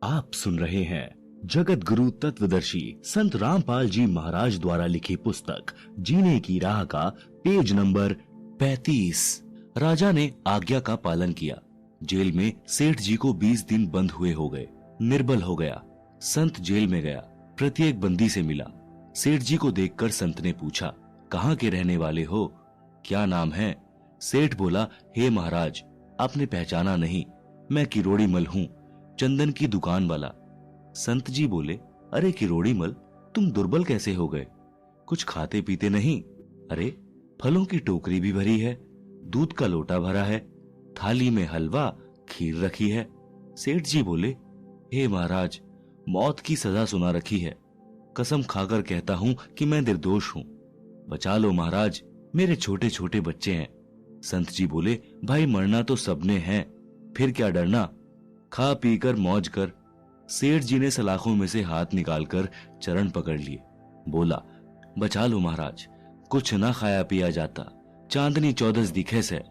आप सुन रहे हैं जगत गुरु तत्वदर्शी संत रामपाल जी महाराज द्वारा लिखी पुस्तक जीने की राह का पेज नंबर 35। राजा ने आज्ञा का पालन किया। जेल में सेठ जी को 20 दिन बंद हुए हो गए। निर्बल हो गया। संत जेल में गया, प्रत्येक बंदी से मिला। सेठ जी को देखकर संत ने पूछा, कहाँ के रहने वाले हो, क्या नाम है? सेठ बोला, हे महाराज, आपने पहचाना नहीं, मैं किरोड़ी मल हूँ, चंदन की दुकान वाला। संत जी बोले, अरे किरोड़ी मल, तुम दुर्बल कैसे हो गए? कुछ खाते पीते नहीं? अरे फलों की टोकरी भी भरी है, दूध का लोटा भरा है, थाली में हलवा खीर रखी है। सेठ जी बोले, हे महाराज, मौत की सजा सुना रखी है, कसम खाकर कहता हूं कि मैं निर्दोष हूं, बचा लो महाराज, मेरे छोटे छोटे बच्चे हैं। संत जी बोले, भाई मरना तो सबने है, फिर क्या डरना, खा पी कर मौज कर। सेठ जी ने सलाखों में से हाथ निकालकर चरण पकड़ लिए। बोला, बचा लो महाराज, कुछ ना खाया पिया जाता, चांदनी चौदस दिखे से।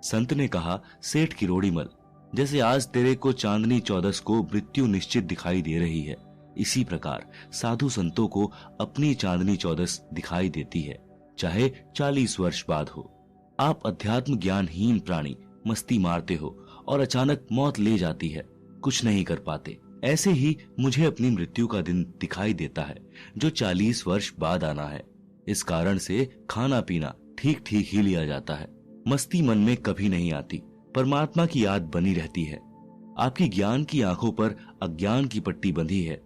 संत ने कहा, सेठ किरोड़ी मल, जैसे आज तेरे को चांदनी चौदस को मृत्यु निश्चित दिखाई दे रही है, इसी प्रकार साधु संतों को अपनी चांदनी चौदस दिखाई देती है, चाहे 40 वर्ष बाद हो। आप अध्यात्म ज्ञानहीन प्राणी मस्ती मारते हो और अचानक मौत ले जाती है, कुछ नहीं कर पाते। ऐसे ही मुझे अपनी मृत्यु का दिन दिखाई देता है, जो 40 वर्ष बाद आना है। इस कारण से खाना पीना ठीक ठीक ही लिया जाता है। मस्ती मन में कभी नहीं आती, परमात्मा की याद बनी रहती है। आपकी ज्ञान की आंखों पर अज्ञान की पट्टी बंधी है,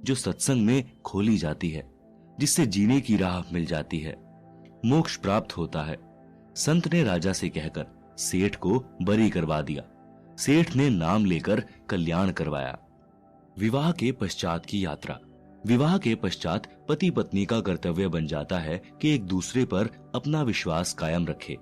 जो सत्संग में खोली जाती है, जिससे जीने की राह मिल जाती है, मोक्ष प्राप्त होता है। संत ने राजा से कहकर सेठ को बरी करवा दिया। सेठ ने नाम लेकर कल्याण करवाया। विवाह के पश्चात की यात्रा। विवाह के पश्चात पति पत्नी का कर्तव्य बन जाता है कि एक दूसरे पर अपना विश्वास कायम रखे।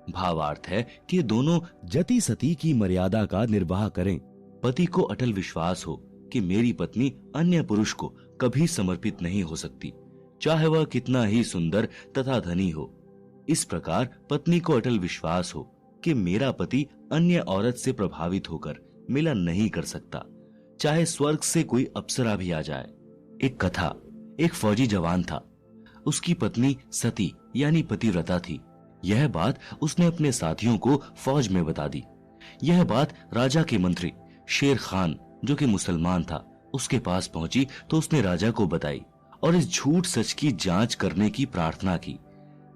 भावार्थ है कि दोनों जति सती की मर्यादा का निर्वाह करें। पति को अटल विश्वास हो कि मेरी पत्नी अन्य पुरुष को कभी समर्पित नहीं हो सकती, चाहे वह कितना ही सुंदर तथा धनी हो। इस प्रकार पत्नी को अटल विश्वास हो कि मेरा पति अन्य औरत से प्रभावित होकर मिलन नहीं कर सकता, चाहे स्वर्ग से कोई अप्सरा भी आ जाए। एक कथा, एक फौजी जवान था, उसकी पत्नी सती यानी पतिव्रता थी। यह बात उसने अपने साथियों को फौज में बता दी। यह बात राजा के मंत्री शेर खान, जो कि मुसलमान था, उसके पास पहुंची तो उसने राजा को बताई और इस झूठ सच की जांच करने की प्रार्थना की।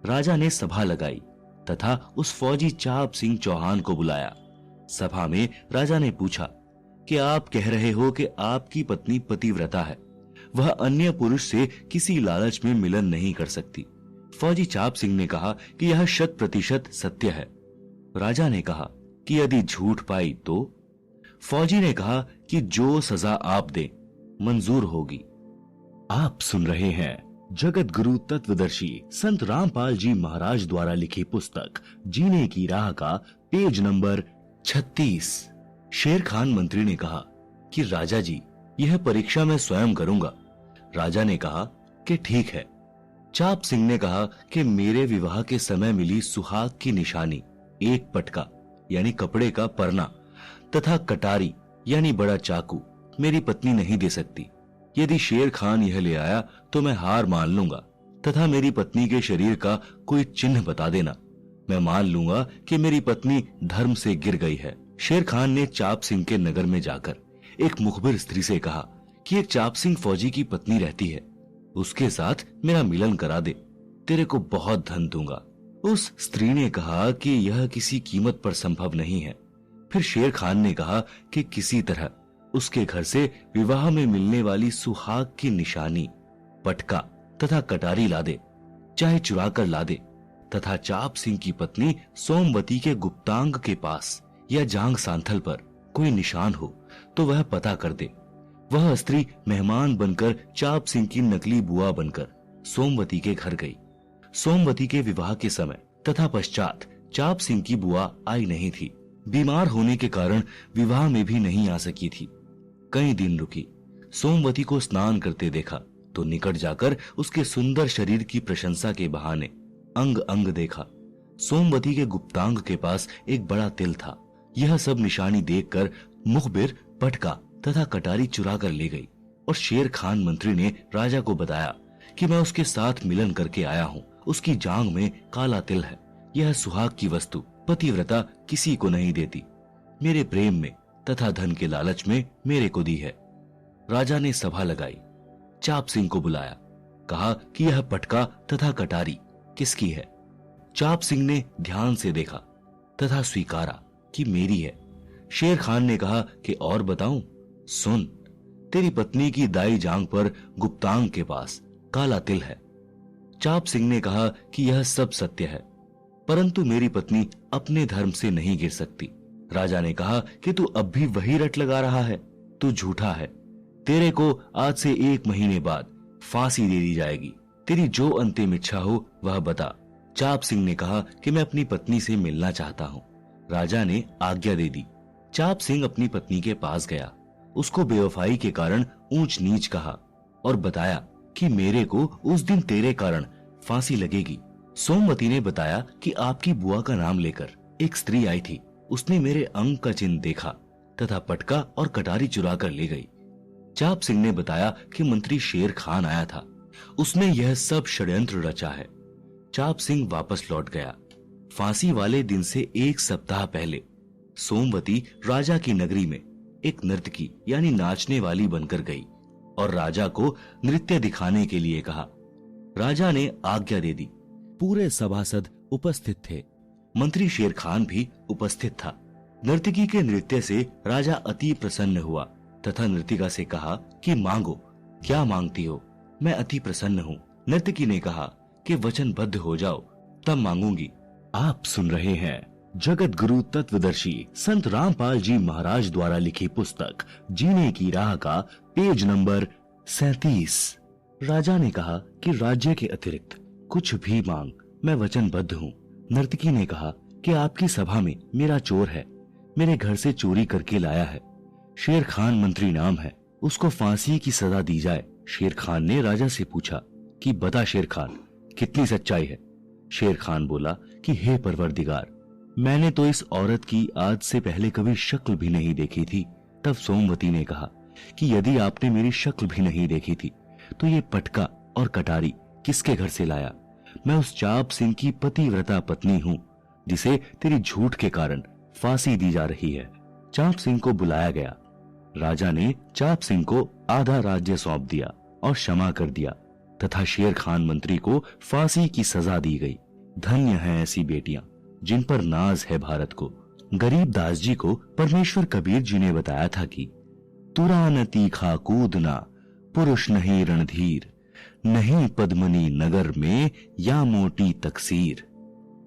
राजा ने सभा लगाई तथा उस फौजी चाप सिंह चौहान को बुलाया। सभा में राजा ने पूछा कि आप कह रहे हो कि आपकी पत्नी पतिव्रता है, वह अन्य पुरुष से किसी लालच में मिलन नहीं कर सकती। फौजी चाप सिंह ने कहा कि यह 100% सत्य है। राजा ने कहा कि यदि झूठ पाई तो? फौजी ने कहा कि जो सजा आप दे मंजूर होगी। आप सुन रहे हैं जगत गुरु तत्वदर्शी संत रामपाल जी महाराज द्वारा लिखी पुस्तक जीने की राह का पेज नंबर 36। शेर खान मंत्री ने कहा कि राजा जी, यह परीक्षा मैं स्वयं करूंगा। राजा ने कहा कि ठीक है। चाप सिंह ने कहा कि मेरे विवाह के समय मिली सुहाग की निशानी, एक पटका यानी कपड़े का परना तथा कटारी यानी बड़ा चाकू मेरी पत्नी नहीं दे सकती। यदि शेर खान यह ले आया तो मैं हार मान लूंगा तथा मेरी पत्नी के शरीर का कोई चिन्ह बता देना, मैं मान लूंगा कि मेरी पत्नी धर्म से गिर गई है। शेर खान ने चाप सिंह के नगर में जाकर एक मुखबिर स्त्री से कहा कि एक चाप सिंह फौजी की पत्नी रहती है, उसके साथ मेरा मिलन करा दे, तेरे को बहुत धन दूंगा। उस स्त्री ने कहा कि यह किसी कीमत पर संभव नहीं है। फिर शेर खान ने कहा कि किसी तरह उसके घर से विवाह में मिलने वाली सुहाग की निशानी, पटका तथा कटारी ला दे, चाहे चुरा कर ला दे, तथा चाप सिंह की पत्नी सोमवती के गुप्तांग के पास या जांग सांथल पर कोई निशान हो तो वह पता कर दे। वह स्त्री मेहमान बनकर चाप सिंह की नकली बुआ बनकर सोमवती के घर गई। सोमवती के विवाह के समय तथा पश्चात चाप सिंह की बुआ आई नहीं थी। बीमार होने के कारण विवाह में भी नहीं आ सकी थी। कई दिन रुकी। सोमवती को स्नान करते देखा तो निकट जाकर उसके सुंदर शरीर की प्रशंसा के बहाने अंग अंग देखा। सोमवती के गुप्तांग के पास एक बड़ा तिल था। यह सब निशानी देखकर मुखबिर पटका तथा कटारी चुरा कर ले गई और शेर खान मंत्री ने राजा को बताया कि मैं उसके साथ मिलन करके आया हूँ। उसकी जांग में काला तिल है। यह सुहाग की वस्तु पतिव्रता किसी को नहीं देती। मेरे प्रेम में तथा धन के लालच में मेरे को दी है। राजा ने सभा लगाई, चाप सिंह को बुलाया, कहा कि यह पटका तथा कटारी किसकी है। चाप सिंह ने ध्यान से देखा तथा स्वीकारा कि मेरी है। शेर खान ने कहा कि और बताऊं? सुन, तेरी पत्नी की दाई जांग पर गुप्तांग के पास काला तिल है। चाप सिंह ने कहा कि यह सब सत्य है, परंतु मेरी पत्नी अपने धर्म से नहीं गिर सकती। राजा ने कहा कि तू अब भी वही रट लगा रहा है, तू झूठा है। तेरे को आज से 1 महीने बाद फांसी दे दी जाएगी। तेरी जो अंतिम इच्छा हो वह बता। चाप सिंह ने कहा कि मैं अपनी पत्नी से मिलना चाहता हूँ। राजा ने आज्ञा दे दी। चाप सिंह अपनी पत्नी के पास गया, उसको बेवफाई के कारण ऊंच नीच कहा और बताया कि मेरे को उस दिन तेरे कारण फांसी लगेगी। सोमवती ने बताया कि आपकी बुआ का नाम लेकर एक स्त्री आई थी। उसने मेरे अंग का चिन्ह देखा तथा पटका और कटारी चुरा कर ले गई। चाप सिंह ने बताया कि मंत्री शेर खान आया था, उसने यह सब षड्यंत्र रचा है। चाप सिंह वापस लौट गया। फांसी वाले दिन से 1 सप्ताह पहले सोमवती राजा की नगरी में एक नर्तकी यानी नाचने वाली बनकर गई और राजा को नृत्य दिखाने के लिए कहा। राजा ने आज्ञा दे दी। पूरे सभासद उपस्थित थे। मंत्री शेर खान भी उपस्थित था। नर्तकी के नृत्य से राजा अति प्रसन्न हुआ तथा नर्तिका से कहा कि मांगो, क्या मांगती हो? मैं अति प्रसन्न हूँ। नर्तकी ने कहा कि वचनबद्ध हो जाओ, तब मांगूंगी। आप सुन रहे हैं जगत गुरु तत्वदर्शी संत रामपाल जी महाराज द्वारा लिखी पुस्तक जीने की राह का पेज नंबर 37। राजा ने कहा कि राज्य के अतिरिक्त कुछ भी मांग, मैं वचनबद्ध हूँ। नर्तकी ने कहा कि आपकी सभा में मेरा चोर है, मेरे घर से चोरी करके लाया है। शेर खान मंत्री नाम है, उसको फांसी की सजा दी जाए। शेर खान ने राजा से पूछा कि बता शेर खान, कितनी सच्चाई है? शेर खान बोला कि हे परवरदिगार, मैंने तो इस औरत की आज से पहले कभी शक्ल भी नहीं देखी थी। तब सोमवती ने कहा कि यदि आपने मेरी शक्ल भी नहीं देखी थी तो ये पटका और कटारी किसके घर से लाया? मैं उस चाप सिंह की पतिव्रता पत्नी हूँ जिसे तेरी झूठ के कारण फांसी दी जा रही है। चाप सिंह को बुलाया गया। राजा ने चाप सिंह को आधा राज्य सौंप दिया और क्षमा कर दिया तथा शेर खान मंत्री को फांसी की सजा दी गई। धन्य है ऐसी बेटियां जिन पर नाज है भारत को। गरीब दास जी को परमेश्वर कबीर जी ने बताया था कि तुरा न तीखा कूदना, पुरुष नहीं रणधीर, नहीं पद्मनी नगर में या मोटी तकसीर।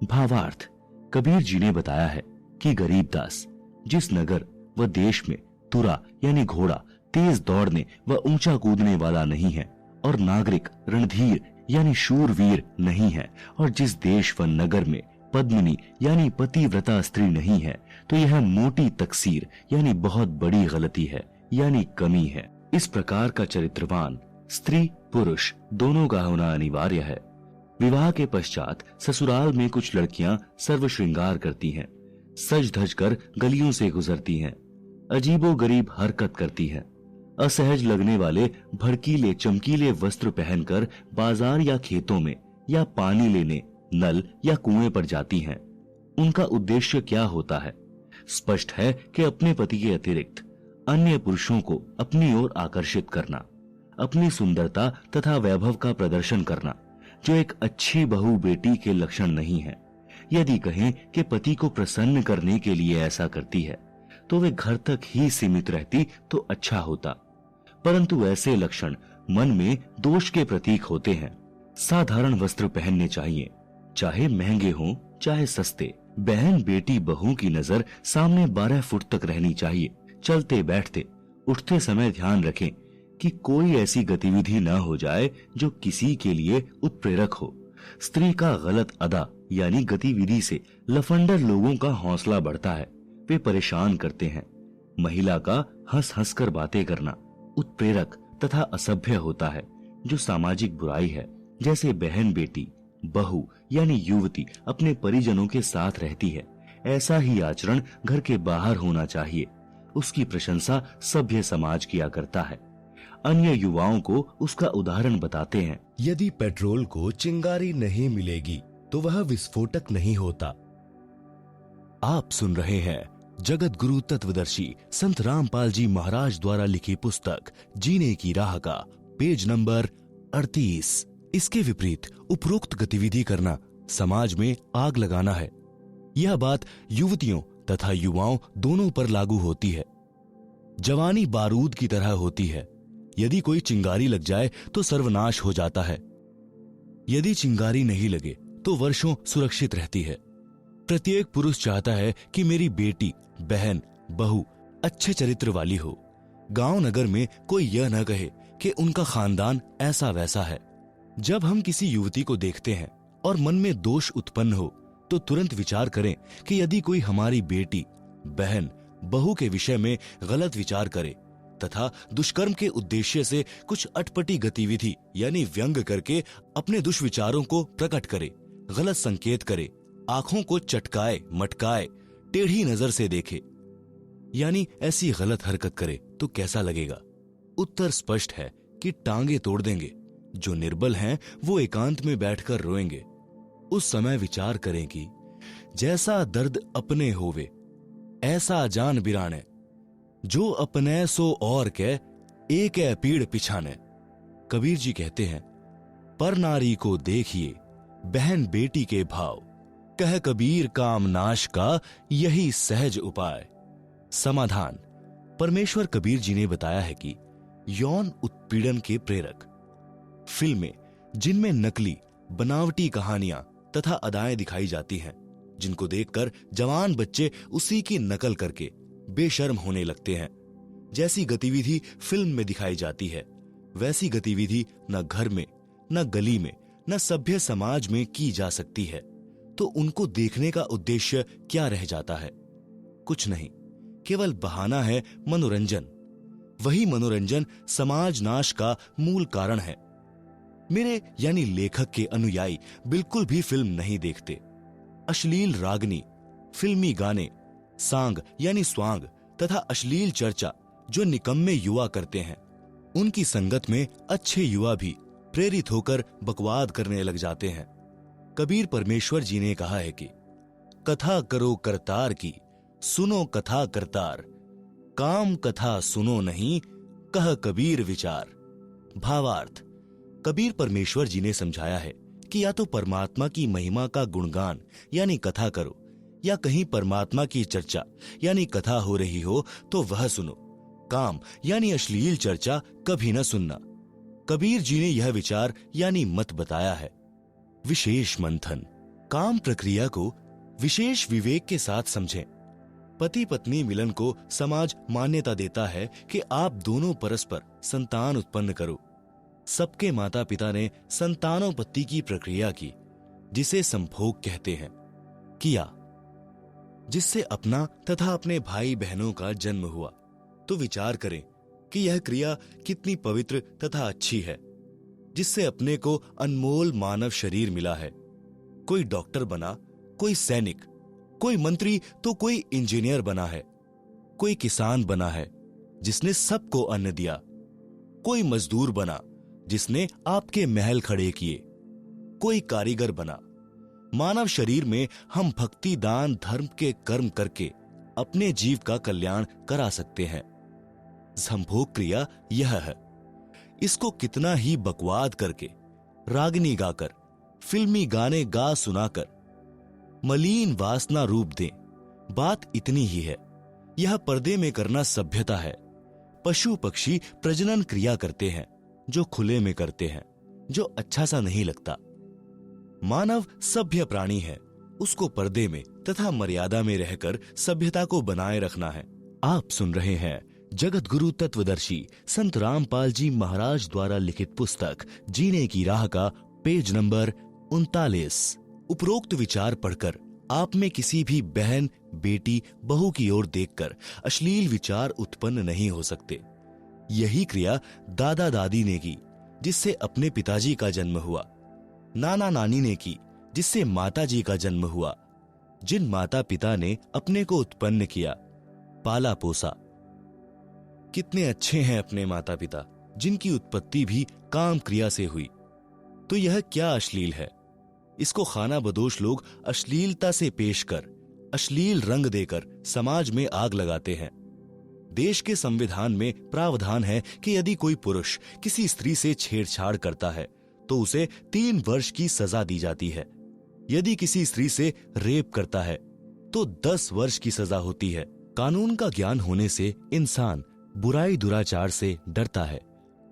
भावार्थ, कबीर जी ने बताया है कि गरीब दास जिस नगर व देश में तुरा यानी घोड़ा तेज दौड़ने व ऊंचा कूदने वाला नहीं है और नागरिक रणधीर यानी शूरवीर नहीं है, और जिस देश व नगर में पद्मिनी यानी पतिव्रता स्त्री नहीं है, तो यह मोटी तकसीर यानी बहुत बड़ी गलती है, यानी कमी है। इस प्रकार का चरित्रवान स्त्री पुरुष दोनों का होना अनिवार्य है। विवाह के पश्चात ससुराल में कुछ लड़कियां सर्व श्रृंगार करती हैं, सज धज कर गलियों से गुजरती हैं, अजीबो गरीब हरकत करती हैं, असहज लगने वाले भड़कीले चमकीले वस्त्र पहनकर बाजार या खेतों में या पानी लेने नल या कुएं पर जाती हैं। उनका उद्देश्य क्या होता है? स्पष्ट है कि अपने पति के अतिरिक्त अन्य पुरुषों को अपनी ओर आकर्षित करना, अपनी सुंदरता तथा वैभव का प्रदर्शन करना, जो एक अच्छी बहू बेटी के लक्षण नहीं है। यदि कहें कि पति को प्रसन्न करने के लिए ऐसा करती है तो वे घर तक ही सीमित रहती तो अच्छा होता, परंतु ऐसे लक्षण मन में दोष के प्रतीक होते हैं। साधारण वस्त्र पहनने चाहिए, चाहे महंगे हों चाहे सस्ते। बहन बेटी बहू की नजर सामने 12 फुट तक रहनी चाहिए। चलते बैठते उठते समय ध्यान रखें कि कोई ऐसी गतिविधि न हो जाए जो किसी के लिए उत्प्रेरक हो। स्त्री का गलत अदा यानी गतिविधि से लफंडर लोगों का हौसला बढ़ता है, वे परेशान करते हैं। महिला का हंस हंस कर बातें करना उत्प्रेरक तथा असभ्य होता है, जो सामाजिक बुराई है। जैसे बहन बेटी बहू यानी युवती अपने परिजनों के साथ रहती है, ऐसा ही आचरण घर के बाहर होना चाहिए। उसकी प्रशंसा सभ्य समाज किया करता है। अन्य युवाओं को उसका उदाहरण बताते हैं। यदि पेट्रोल को चिंगारी नहीं मिलेगी तो वह विस्फोटक नहीं होता। आप सुन रहे हैं जगत गुरु तत्वदर्शी संत रामपाल जी महाराज द्वारा लिखी पुस्तक जीने की राह का पेज नंबर 38। इसके विपरीत उपरोक्त गतिविधि करना समाज में आग लगाना है। यह बात युवतियों तथा युवाओं दोनों पर लागू होती है। जवानी बारूद की तरह होती है। यदि कोई चिंगारी लग जाए तो सर्वनाश हो जाता है। यदि चिंगारी नहीं लगे तो वर्षों सुरक्षित रहती है। प्रत्येक पुरुष चाहता है कि मेरी बेटी, बहन, बहू अच्छे चरित्र वाली हो। गांव नगर में कोई यह न कहे कि उनका खानदान ऐसा वैसा है। जब हम किसी युवती को देखते हैं और मन में दोष उत्पन्न हो तो तुरंत विचार करें कि यदि कोई हमारी बेटी, बहन, बहू के विषय में गलत विचार करे तथा दुष्कर्म के उद्देश्य से कुछ अटपटी गतिविधि यानी व्यंग करके अपने दुष्विचारों को प्रकट करे, गलत संकेत करे, आंखों को चटकाए, मटकाए, टेढ़ी नजर से देखे, यानी ऐसी गलत हरकत करे तो कैसा लगेगा? उत्तर स्पष्ट है कि टांगे तोड़ देंगे। जो निर्बल हैं वो एकांत में बैठकर रोएंगे। उस समय विचार करें कि जैसा दर्द अपने होवे ऐसा जान बिराने, जो अपने सो और के एक है पीड़ पिछाने। कबीर जी कहते हैं, पर नारी को देखिए बहन बेटी के भाव, कह कबीर काम नाश का यही सहज उपाय। समाधान। परमेश्वर कबीर जी ने बताया है कि यौन उत्पीड़न के प्रेरक फिल्में जिनमें नकली बनावटी कहानियां तथा अदाएं दिखाई जाती हैं, जिनको देखकर जवान बच्चे उसी की नकल करके बेशर्म होने लगते हैं। जैसी गतिविधि फिल्म में दिखाई जाती है वैसी गतिविधि न घर में, न गली में, न सभ्य समाज में की जा सकती है। तो उनको देखने का उद्देश्य क्या रह जाता है? कुछ नहीं, केवल बहाना है मनोरंजन। वही मनोरंजन समाज नाश का मूल कारण है। मेरे यानी लेखक के अनुयायी बिल्कुल भी फिल्म नहीं देखते। अश्लील रागनी, फिल्मी गाने, सांग यानी स्वांग तथा अश्लील चर्चा जो निकम्मे युवा करते हैं, उनकी संगत में अच्छे युवा भी प्रेरित होकर बकवाद करने लग जाते हैं। कबीर परमेश्वर जी ने कहा है कि कथा करो करतार की, सुनो कथा करतार, काम कथा सुनो नहीं, कह कबीर विचार। भावार्थ। कबीर परमेश्वर जी ने समझाया है कि या तो परमात्मा की महिमा का गुणगान यानी कथा करो, या कहीं परमात्मा की चर्चा यानी कथा हो रही हो तो वह सुनो। काम यानी अश्लील चर्चा कभी न सुनना। कबीर जी ने यह विचार यानी मत बताया है। विशेष मंथन। काम प्रक्रिया को विशेष विवेक के साथ समझें। पति पत्नी मिलन को समाज मान्यता देता है कि आप दोनों परस्पर संतान उत्पन्न करो। सबके माता पिता ने संतानोत्पत्ति की प्रक्रिया की, जिसे संभोग कहते हैं, किया, जिससे अपना तथा अपने भाई बहनों का जन्म हुआ। तो विचार करें कि यह क्रिया कितनी पवित्र तथा अच्छी है, जिससे अपने को अनमोल मानव शरीर मिला है। कोई डॉक्टर बना, कोई सैनिक, कोई मंत्री तो कोई इंजीनियर बना है, कोई किसान बना है जिसने सबको अन्न दिया, कोई मजदूर बना जिसने आपके महल खड़े किए, कोई कारीगर बना। मानव शरीर में हम भक्ति, दान, धर्म के कर्म करके अपने जीव का कल्याण करा सकते हैं। संभोग क्रिया यह है। इसको कितना ही बकवाद करके, रागनी गाकर, फिल्मी गाने गा सुनाकर मलिन वासना रूप दें, बात इतनी ही है। यह पर्दे में करना सभ्यता है। पशु पक्षी प्रजनन क्रिया करते हैं जो खुले में करते हैं, जो अच्छा सा नहीं लगता। मानव सभ्य प्राणी है, उसको पर्दे में तथा मर्यादा में रहकर सभ्यता को बनाए रखना है। आप सुन रहे हैं जगत गुरु तत्वदर्शी संत रामपाल जी महाराज द्वारा लिखित पुस्तक जीने की राह का पेज नंबर 39। उपरोक्त विचार पढ़कर आप में किसी भी बहन, बेटी, बहू की ओर देखकर अश्लील विचार उत्पन्न नहीं हो सकते। यही क्रिया दादा दादी ने की, जिससे अपने पिताजी का जन्म हुआ। नाना नानी ने की, जिससे माताजी का जन्म हुआ। जिन माता पिता ने अपने को उत्पन्न किया, पाला पोसा, कितने अच्छे हैं अपने माता पिता, जिनकी उत्पत्ति भी काम क्रिया से हुई। तो यह क्या अश्लील है? इसको खानाबदोश लोग अश्लीलता से पेश कर, अश्लील रंग देकर समाज में आग लगाते हैं। देश के संविधान में प्रावधान है कि यदि कोई पुरुष किसी स्त्री से छेड़छाड़ करता है तो उसे 3 वर्ष की सजा दी जाती है। यदि किसी स्त्री से रेप करता है तो 10 वर्ष की सजा होती है। कानून का ज्ञान होने से इंसान बुराई दुराचार से डरता है।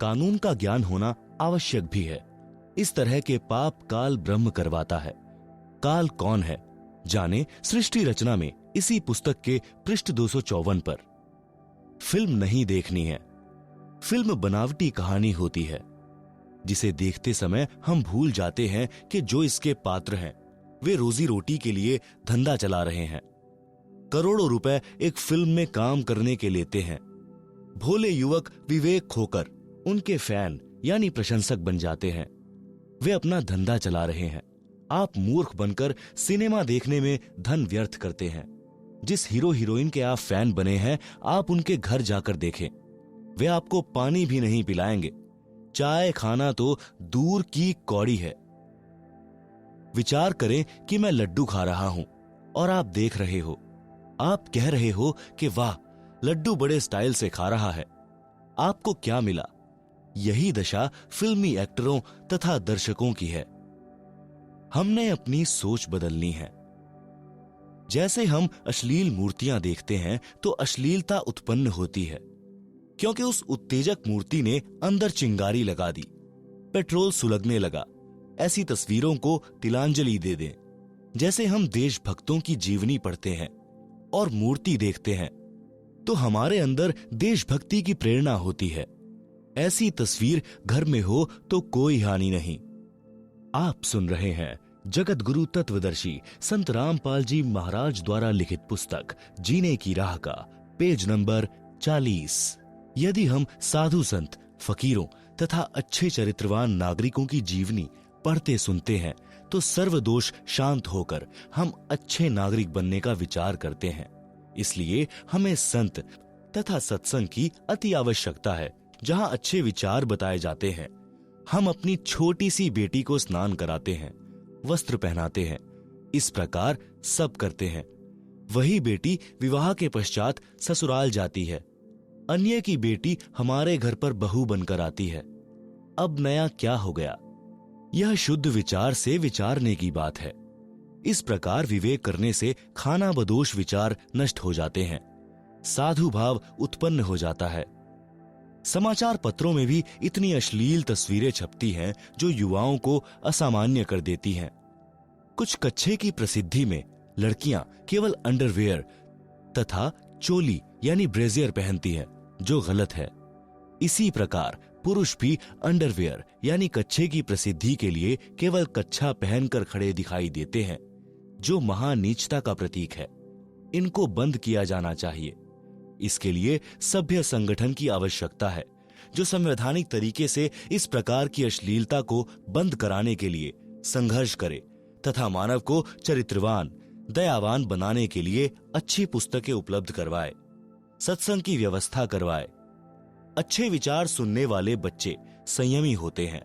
कानून का ज्ञान होना आवश्यक भी है। इस तरह के पाप काल ब्रह्म करवाता है। काल कौन है जाने सृष्टि रचना में इसी पुस्तक के पृष्ठ 254 पर। फिल्म नहीं देखनी है। फिल्म बनावटी कहानी होती है जिसे देखते समय हम भूल जाते हैं कि जो इसके पात्र हैं वे रोजी रोटी के लिए धंधा चला रहे हैं। करोड़ों रुपए एक फिल्म में काम करने के लेते हैं। भोले युवक विवेक खोकर उनके फैन यानी प्रशंसक बन जाते हैं। वे अपना धंधा चला रहे हैं। आप मूर्ख बनकर सिनेमा देखने में धन व्यर्थ करते हैं। जिस हीरो हीरोइन के आप फैन बने हैं, आप उनके घर जाकर देखें, वे आपको पानी भी नहीं पिलाएंगे। चाय खाना तो दूर की कौड़ी है। विचार करें कि मैं लड्डू खा रहा हूं और आप देख रहे हो। आप कह रहे हो कि वाह, लड्डू बड़े स्टाइल से खा रहा है। आपको क्या मिला? यही दशा फिल्मी एक्टरों तथा दर्शकों की है। हमने अपनी सोच बदलनी है। जैसे हम अश्लील मूर्तियां देखते हैं तो अश्लीलता उत्पन्न होती है, क्योंकि उस उत्तेजक मूर्ति ने अंदर चिंगारी लगा दी, पेट्रोल सुलगने लगा। ऐसी तस्वीरों को तिलांजलि दे दें। जैसे हम देशभक्तों की जीवनी पढ़ते हैं और मूर्ति देखते हैं तो हमारे अंदर देशभक्ति की प्रेरणा होती है। ऐसी तस्वीर घर में हो तो कोई हानि नहीं। आप सुन रहे हैं जगत गुरु तत्वदर्शी संत रामपाल जी महाराज द्वारा लिखित पुस्तक जीने की राह का पेज नंबर 40। यदि हम साधु संत, फकीरों तथा अच्छे चरित्रवान नागरिकों की जीवनी पढ़ते सुनते हैं तो सर्वदोष शांत होकर हम अच्छे नागरिक बनने का विचार करते हैं। इसलिए हमें संत तथा सत्संग की अति आवश्यकता है। जहां अच्छे विचार बताए जाते हैं, हम अपनी छोटी सी बेटी को स्नान कराते हैं, वस्त्र पहनाते हैं। इस प्रकार सब करते हैं। वही बेटी विवाह के पश्चात ससुराल जाती है। अन्य की बेटी हमारे घर पर बहू बनकर आती है। अब नया क्या हो गया? यह शुद्ध विचार से विचारने की बात है। इस प्रकार विवेक करने से खानाबदोश विचार नष्ट हो जाते हैं, साधु भाव उत्पन्न हो जाता है। समाचार पत्रों में भी इतनी अश्लील तस्वीरें छपती हैं जो युवाओं को असामान्य कर देती हैं। कुछ कच्छे की प्रसिद्धि में लड़कियां केवल अंडरवेयर तथा चोली यानी ब्रेजियर पहनती हैं, जो गलत है। इसी प्रकार पुरुष भी अंडरवेयर यानी कच्छे की प्रसिद्धि के लिए केवल कच्छा पहनकर खड़े दिखाई देते हैं, जो महानीचता का प्रतीक है। इनको बंद किया जाना चाहिए। इसके लिए सभ्य संगठन की आवश्यकता है, जो संवैधानिक तरीके से इस प्रकार की अश्लीलता को बंद कराने के लिए संघर्ष करे तथा मानव को चरित्रवान, दयावान बनाने के लिए अच्छी पुस्तकें उपलब्ध करवाए, सत्संग की व्यवस्था करवाए। अच्छे विचार सुनने वाले बच्चे संयमी होते हैं।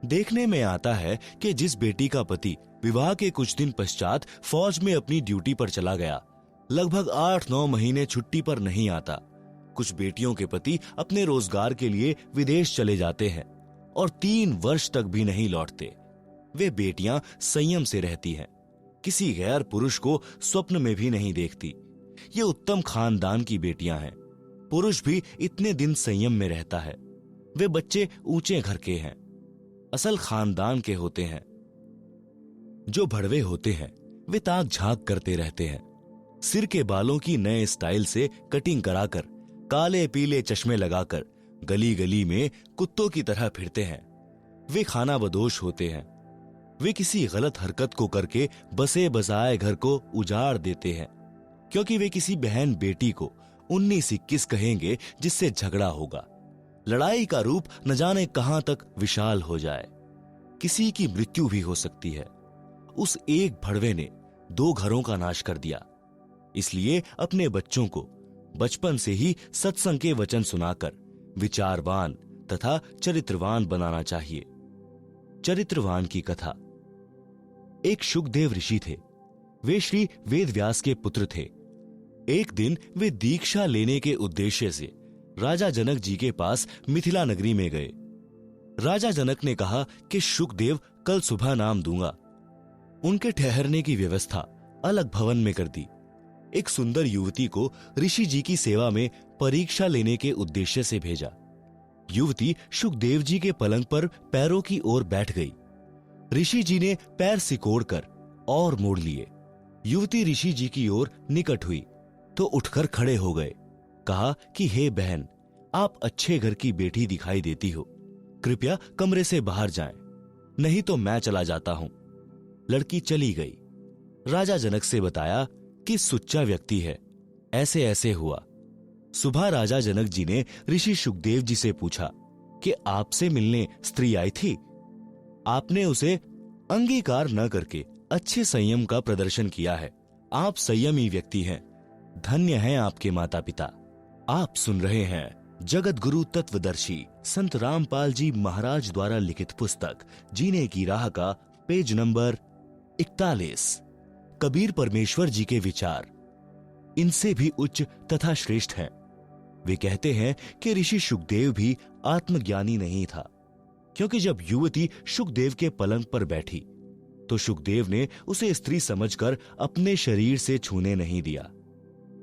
देखने में आता है कि जिस बेटी का पति विवाह के कुछ दिन पश्चात फौज में अपनी ड्यूटी पर चला गया, लगभग 8-9 महीने छुट्टी पर नहीं आता। कुछ बेटियों के पति अपने रोजगार के लिए विदेश चले जाते हैं और 3 वर्ष तक भी नहीं लौटते। वे बेटियां संयम से रहती हैं, किसी गैर पुरुष को स्वप्न में भी नहीं देखती। ये उत्तम खानदान की बेटियां हैं। पुरुष भी इतने दिन संयम में रहता है। वे बच्चे ऊंचे घर के हैं, असल खानदान के होते हैं। जो भड़वे होते हैं वे ताक झांक करते रहते हैं। सिर के बालों की नए स्टाइल से कटिंग कराकर, काले पीले चश्मे लगाकर गली गली में कुत्तों की तरह फिरते हैं। वे खानाबदोश होते हैं। वे किसी गलत हरकत को करके बसे बसाए घर को उजाड़ देते हैं, क्योंकि वे किसी बहन बेटी को 19-21 कहेंगे, जिससे झगड़ा होगा। लड़ाई का रूप न जाने कहां तक विशाल हो जाए। किसी की मृत्यु भी हो सकती है। उस एक भड़वे ने 2 घरों का नाश कर दिया। इसलिए अपने बच्चों को बचपन से ही सत्संग के वचन सुनाकर विचारवान तथा चरित्रवान बनाना चाहिए। चरित्रवान की कथा। एक शुकदेव ऋषि थे। वे श्री वेदव्यास के पुत्र थे। एक दिन वे दीक्षा लेने के उद्देश्य से राजा जनक जी के पास मिथिला नगरी में गए। राजा जनक ने कहा कि शुकदेव कल सुबह नाम दूंगा। उनके ठहरने की व्यवस्था अलग भवन में कर दी। एक सुंदर युवती को ऋषि जी की सेवा में परीक्षा लेने के उद्देश्य से भेजा। युवती शुकदेव जी के पलंग पर पैरों की ओर बैठ गई। ऋषि जी ने पैर सिकोड़कर और मोड़ लिए। युवती ऋषि जी की ओर निकट हुई तो उठकर खड़े हो गए। कहा कि हे बहन, आप अच्छे घर की बेटी दिखाई देती हो, कृपया कमरे से बाहर जाएं, नहीं तो मैं चला जाता हूं। लड़की चली गई। राजा जनक से बताया कि सुच्चा व्यक्ति है, ऐसे ऐसे हुआ। सुबह राजा जनक जी ने ऋषि शुकदेव जी से पूछा कि आपसे मिलने स्त्री आई थी। आपने उसे अंगीकार न करके अच्छे संयम का प्रदर्शन किया है। आप संयमी व्यक्ति हैं। धन्य हैं आपके माता पिता। आप सुन रहे हैं जगत गुरु तत्वदर्शी संत रामपाल जी महाराज द्वारा लिखित पुस्तक जीने की राह का पेज नंबर 41। कबीर परमेश्वर जी के विचार इनसे भी उच्च तथा श्रेष्ठ हैं। वे कहते हैं कि ऋषि शुकदेव भी आत्मज्ञानी नहीं था, क्योंकि जब युवती शुकदेव के पलंग पर बैठी तो शुकदेव ने उसे स्त्री समझकर अपने शरीर से छूने नहीं दिया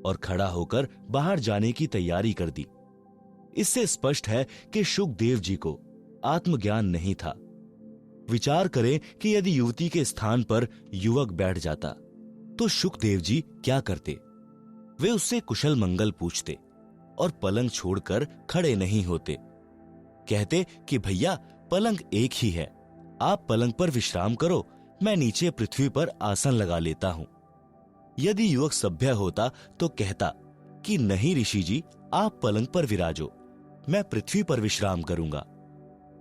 और खड़ा होकर बाहर जाने की तैयारी कर दी। इससे स्पष्ट है कि शुकदेव जी को आत्मज्ञान नहीं था। विचार करें कि यदि युवती के स्थान पर युवक बैठ जाता तो शुकदेव जी क्या करते? वे उससे कुशल मंगल पूछते और पलंग छोड़कर खड़े नहीं होते। कहते कि भैया, पलंग एक ही है, आप पलंग पर विश्राम करो, मैं नीचे पृथ्वी पर आसन लगा लेता हूं। यदि युवक सभ्य होता तो कहता कि नहीं ऋषि जी, आप पलंग पर विराजो, मैं पृथ्वी पर विश्राम करूंगा।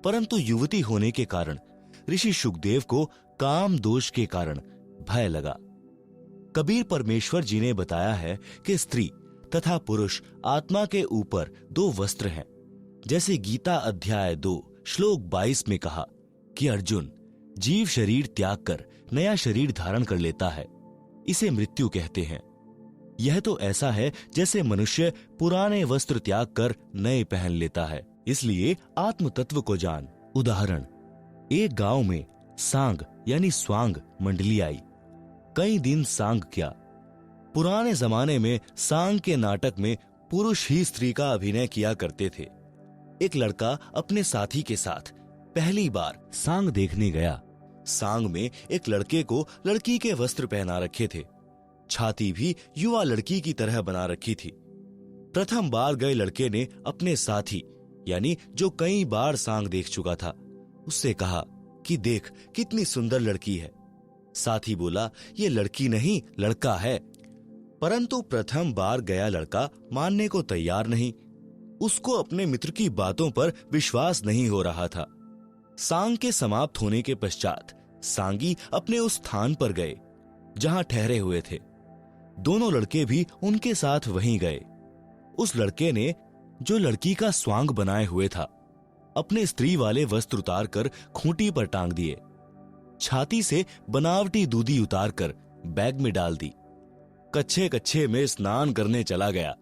परंतु युवती होने के कारण ऋषि शुकदेव को काम दोष के कारण भय लगा। कबीर परमेश्वर जी ने बताया है कि स्त्री तथा पुरुष आत्मा के ऊपर दो वस्त्र हैं। जैसे गीता अध्याय 2 श्लोक 22 में कहा कि अर्जुन, जीव शरीर त्याग कर नया शरीर धारण कर लेता है, इसे मृत्यु कहते हैं। यह तो ऐसा है जैसे मनुष्य पुराने वस्त्र त्याग कर नए पहन लेता है। इसलिए आत्म तत्व को जान। उदाहरण, एक गांव में सांग यानी स्वांग मंडली आई। कई दिन सांग किया। पुराने जमाने में सांग के नाटक में पुरुष ही स्त्री का अभिनय किया करते थे। एक लड़का अपने साथी के साथ पहली बार सांग देखने गया। सांग में एक लड़के को लड़की के वस्त्र पहना रखे थे। छाती भी युवा लड़की की तरह बना रखी थी। प्रथम बार गए लड़के ने अपने साथी यानी जो कई बार सांग देख चुका था, उससे कहा कि देख कितनी सुंदर लड़की है। साथी बोला, ये लड़की नहीं लड़का है। परंतु प्रथम बार गया लड़का मानने को तैयार नहीं। उसको अपने मित्र की बातों पर विश्वास नहीं हो रहा था। सांग के समाप्त होने के पश्चात सांगी अपने उस स्थान पर गए जहां ठहरे हुए थे। दोनों लड़के भी उनके साथ वहीं गए। उस लड़के ने जो लड़की का स्वांग बनाए हुए था, अपने स्त्री वाले वस्त्र उतार कर खूंटी पर टांग दिए। छाती से बनावटी दूधी उतार कर बैग में डाल दी। कच्चे कच्चे में स्नान करने चला गया।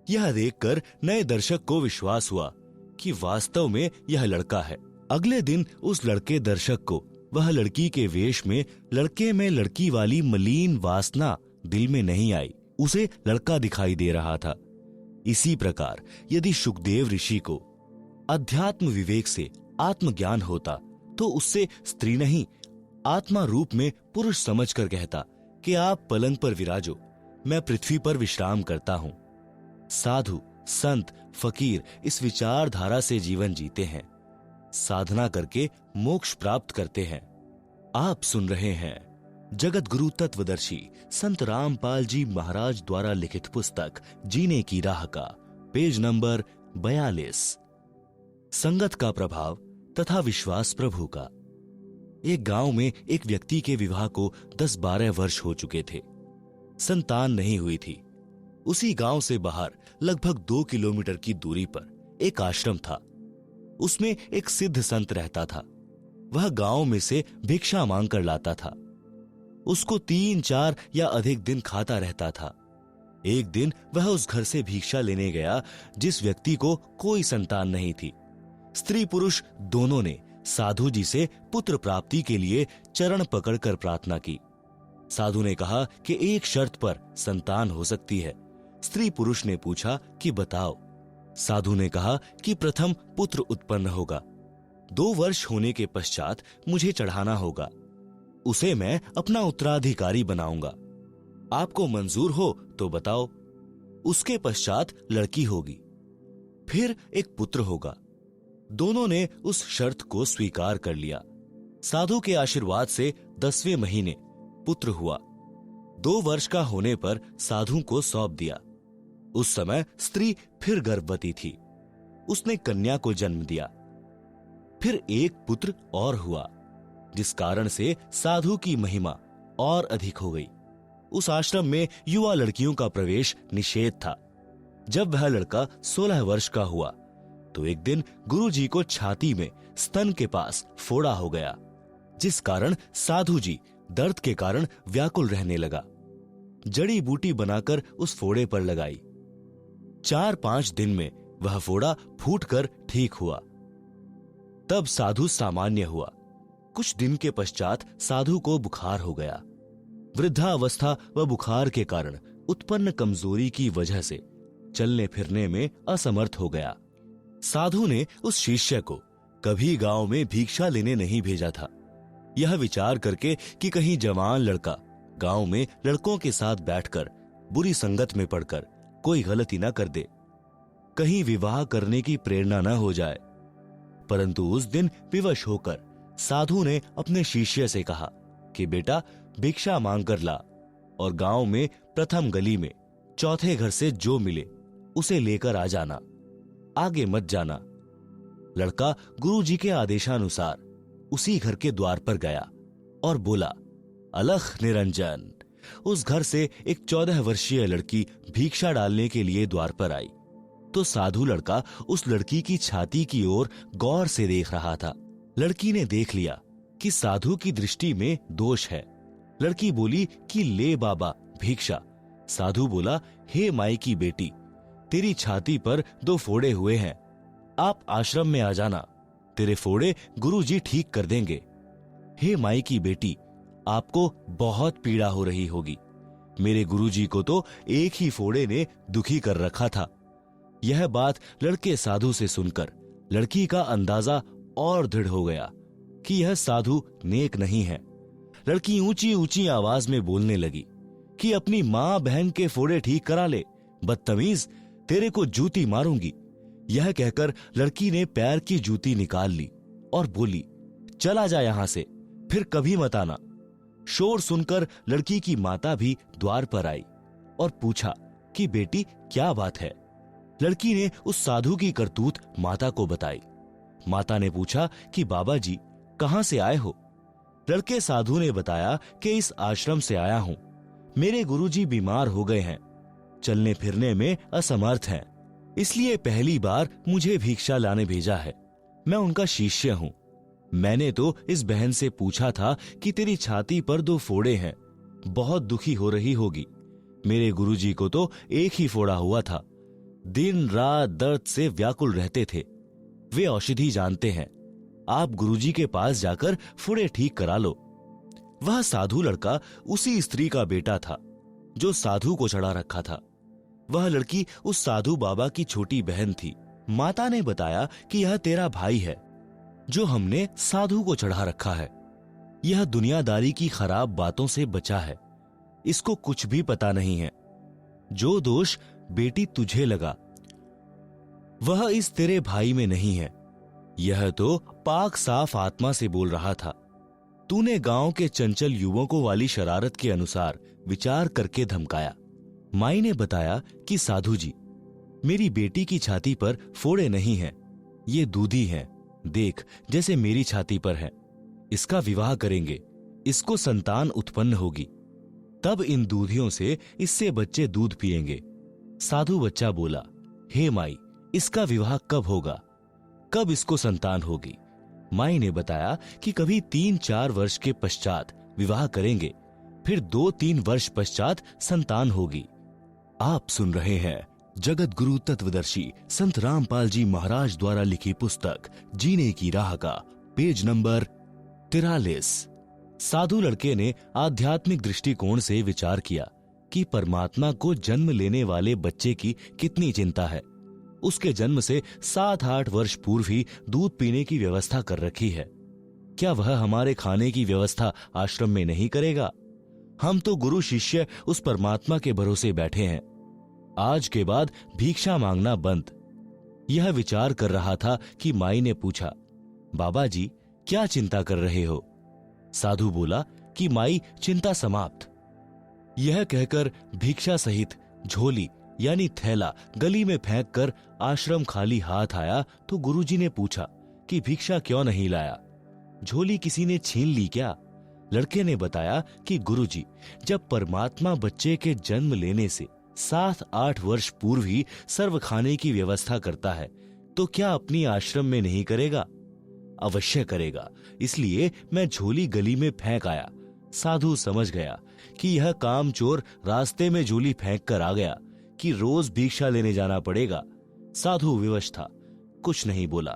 यह देखकर नए दर्शक को विश्वास हुआ कि वास्तव में यह लड़का है। अगले दिन उस लड़के दर्शक को वह लड़की के वेश में लड़के में लड़की वाली मलिन वासना दिल में नहीं आई। उसे लड़का दिखाई दे रहा था। इसी प्रकार यदि शुकदेव ऋषि को अध्यात्म विवेक से आत्मज्ञान होता तो उससे स्त्री नहीं आत्मा रूप में पुरुष समझकर कहता कि आप पलंग पर विराजो, मैं पृथ्वी पर विश्राम करता हूं। साधु, संत, फकीर इस विचारधारा से जीवन जीते हैं, साधना करके मोक्ष प्राप्त करते हैं। आप सुन रहे हैं जगत गुरु तत्वदर्शी संत रामपाल जी महाराज द्वारा लिखित पुस्तक जीने की राह का पेज नंबर 42। संगत का प्रभाव तथा विश्वास प्रभु का। एक गांव में एक व्यक्ति के विवाह को 10-12 वर्ष हो चुके थे। संतान नहीं हुई थी। उसी गांव से बाहर लगभग 2 किलोमीटर की दूरी पर एक आश्रम था। उसमें एक सिद्ध संत रहता था। वह गांव में से भिक्षा मांगकर लाता था। उसको 3-4 या अधिक दिन खाता रहता था। एक दिन वह उस घर से भिक्षा लेने गया जिस व्यक्ति को कोई संतान नहीं थी। स्त्री पुरुष दोनों ने साधु जी से पुत्र प्राप्ति के लिए चरण पकड़कर प्रार्थना की। साधु ने कहा कि एक शर्त पर संतान हो सकती है। स्त्री पुरुष ने पूछा कि बताओ। साधु ने कहा कि प्रथम पुत्र उत्पन्न होगा, 2 वर्ष होने के पश्चात मुझे चढ़ाना होगा, उसे मैं अपना उत्तराधिकारी बनाऊंगा। आपको मंजूर हो तो बताओ। उसके पश्चात लड़की होगी, फिर एक पुत्र होगा। दोनों ने उस शर्त को स्वीकार कर लिया। साधु के आशीर्वाद से 10वें महीने पुत्र हुआ। 2 वर्ष का होने पर साधु को सौंप दिया। उस समय स्त्री फिर गर्भवती थी। उसने कन्या को जन्म दिया। फिर एक पुत्र और हुआ, जिस कारण से साधु की महिमा और अधिक हो गई। उस आश्रम में युवा लड़कियों का प्रवेश निषेध था। जब वह लड़का 16 वर्ष का हुआ तो एक दिन गुरुजी को छाती में स्तन के पास फोड़ा हो गया, जिस कारण साधु जी दर्द के कारण व्याकुल रहने लगा। जड़ी बूटी बनाकर उस फोड़े पर लगाई। 4-5 दिन में वह फोड़ा फूटकर ठीक हुआ। तब साधु सामान्य हुआ। कुछ दिन के पश्चात साधु को बुखार हो गया। वृद्धावस्था व बुखार के कारण उत्पन्न कमजोरी की वजह से चलने फिरने में असमर्थ हो गया। साधु ने उस शिष्य को कभी गांव में भिक्षा लेने नहीं भेजा था, यह विचार करके कि कहीं जवान लड़का गांव में लड़कों के साथ बैठकर बुरी संगत में पड़कर कोई गलती न कर दे, कहीं विवाह करने की प्रेरणा न हो जाए। परंतु उस दिन विवश होकर साधु ने अपने शिष्य से कहा कि बेटा भिक्षा मांग कर ला और गांव में प्रथम गली में चौथे घर से जो मिले उसे लेकर आ जाना, आगे मत जाना। लड़का गुरुजी के आदेशानुसार उसी घर के द्वार पर गया और बोला, अलख निरंजन। उस घर से एक 14 वर्षीय लड़की भिक्षा डालने के लिए द्वार पर आई तो साधु लड़का उस लड़की की छाती की ओर गौर से देख रहा था। लड़की ने देख लिया कि साधु की दृष्टि में दोष है। लड़की बोली कि ले बाबा भिक्षा। साधु बोला, हे माई की बेटी, तेरी छाती पर 2 फोड़े हुए हैं, आप आश्रम में आ जाना, तेरे फोड़े गुरुजी ठीक कर देंगे। हे माई की बेटी, आपको बहुत पीड़ा हो रही होगी, मेरे गुरुजी को तो एक ही फोड़े ने दुखी कर रखा था। यह बात लड़के साधु से सुनकर लड़की का अंदाजा और दृढ़ हो गया कि यह साधु नेक नहीं है। लड़की ऊंची ऊंची आवाज में बोलने लगी कि अपनी माँ बहन के फोड़े ठीक करा ले, बदतमीज, तेरे को जूती मारूंगी। यह कहकर लड़की ने पैर की जूती निकाल ली और बोली, चला जा यहां से, फिर कभी मत आना। शोर सुनकर लड़की की माता भी द्वार पर आई और पूछा कि बेटी क्या बात है। लड़की ने उस साधु की करतूत माता को बताई। माता ने पूछा कि बाबा जी कहां से आए हो। लड़के साधु ने बताया कि इस आश्रम से आया हूं, मेरे गुरुजी बीमार हो गए हैं, चलने फिरने में असमर्थ हैं, इसलिए पहली बार मुझे भिक्षा लाने भेजा है। मैं उनका शिष्य हूं। मैंने तो इस बहन से पूछा था कि तेरी छाती पर 2 फोड़े हैं, बहुत दुखी हो रही होगी। मेरे गुरुजी को तो एक ही फोड़ा हुआ था, दिन रात दर्द से व्याकुल रहते थे। वे औषधि जानते हैं, आप गुरुजी के पास जाकर फोड़े ठीक करा लो। वह साधु लड़का उसी स्त्री का बेटा था जो साधु को चढ़ा रखा था। वह लड़की उस साधु बाबा की छोटी बहन थी। माता ने बताया कि यह तेरा भाई है जो हमने साधु को चढ़ा रखा है। यह दुनियादारी की खराब बातों से बचा है, इसको कुछ भी पता नहीं है। जो दोष बेटी तुझे लगा वह इस तेरे भाई में नहीं है। यह तो पाक साफ आत्मा से बोल रहा था। तूने गांव के चंचल युवकों वाली शरारत के अनुसार विचार करके धमकाया। माई ने बताया कि साधु जी, मेरी बेटी की छाती पर फोड़े नहीं हैं, ये दूधी हैं, देख जैसे मेरी छाती पर है। इसका विवाह करेंगे, इसको संतान उत्पन्न होगी, तब इन दूधियों से इससे बच्चे दूध पिएंगे। साधु बच्चा बोला, हे माई, इसका विवाह कब होगा? कब इसको संतान होगी? माई ने बताया कि कभी 3-4 वर्ष के पश्चात विवाह करेंगे, फिर 2-3 वर्ष पश्चात संतान होगी। आप सुन रहे हैं जगत गुरु तत्वदर्शी संत रामपाल जी महाराज द्वारा लिखी पुस्तक जीने की राह का पेज नंबर 43। साधु लड़के ने आध्यात्मिक दृष्टिकोण से विचार किया कि परमात्मा को जन्म लेने वाले बच्चे की कितनी चिंता है। उसके जन्म से 7-8 वर्ष पूर्व ही दूध पीने की व्यवस्था कर रखी है। क्या वह हमारे खाने की व्यवस्था आश्रम में नहीं करेगा? हम तो गुरु शिष्य उस परमात्मा के भरोसे बैठे हैं। आज के बाद भिक्षा मांगना बंद। यह विचार कर रहा था कि माई ने पूछा, बाबा जी क्या चिंता कर रहे हो? साधु बोला कि माई, चिंता समाप्त। यह कहकर भिक्षा सहित झोली यानी थैला गली में फेंक कर आश्रम खाली हाथ आया तो गुरुजी ने पूछा कि भिक्षा क्यों नहीं लाया? झोली किसी ने छीन ली क्या? लड़के ने बताया कि गुरुजी, जब परमात्मा बच्चे के जन्म लेने से 7-8 वर्ष पूर्व ही सर्व खाने की व्यवस्था करता है तो क्या अपनी आश्रम में नहीं करेगा? अवश्य करेगा। इसलिए मैं झोली गली में फेंक आया। साधु समझ गया कि यह कामचोर रास्ते में झोली फेंक कर आ गया कि रोज भिक्षा लेने जाना पड़ेगा। साधु विवश था, कुछ नहीं बोला।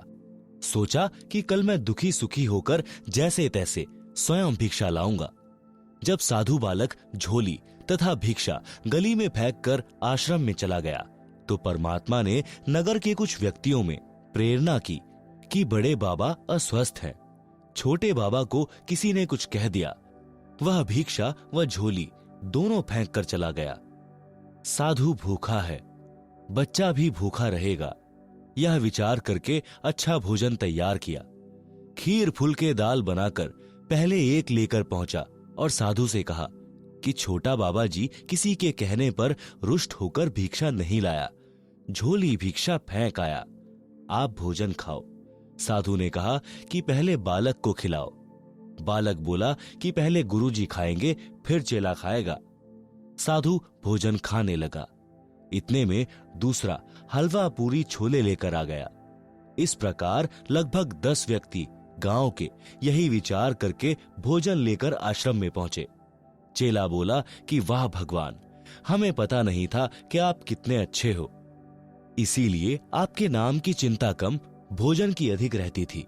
सोचा कि कल मैं दुखी सुखी होकर जैसे तैसे स्वयं भिक्षा लाऊंगा। जब साधु बालक झोली तथा भिक्षा गली में फेंक कर आश्रम में चला गया तो परमात्मा ने नगर के कुछ व्यक्तियों में प्रेरणा की कि बड़े बाबा अस्वस्थ हैं। छोटे बाबा को किसी ने कुछ कह दिया। वह भिक्षा व झोली दोनों फेंक कर चला गया। साधु भूखा है, बच्चा भी भूखा रहेगा। यह विचार करके अच्छा भोजन तैयार किया। खीर फुलके दाल बनाकर पहले एक लेकर पहुंचा और साधु से कहा कि छोटा बाबा जी किसी के कहने पर रुष्ट होकर भिक्षा नहीं लाया, झोली भिक्षा फेंक आया, आप भोजन खाओ। साधु ने कहा कि पहले बालक को खिलाओ। बालक बोला कि पहले गुरुजी खाएंगे फिर चेला खाएगा। साधु भोजन खाने लगा। इतने में दूसरा हलवा पूरी छोले लेकर आ गया। इस प्रकार लगभग 10 व्यक्ति गांव के यही विचार करके भोजन लेकर आश्रम में पहुंचे। चेला बोला कि वाह भगवान, हमें पता नहीं था कि आप कितने अच्छे हो, इसीलिए आपके नाम की चिंता कम, भोजन की अधिक रहती थी।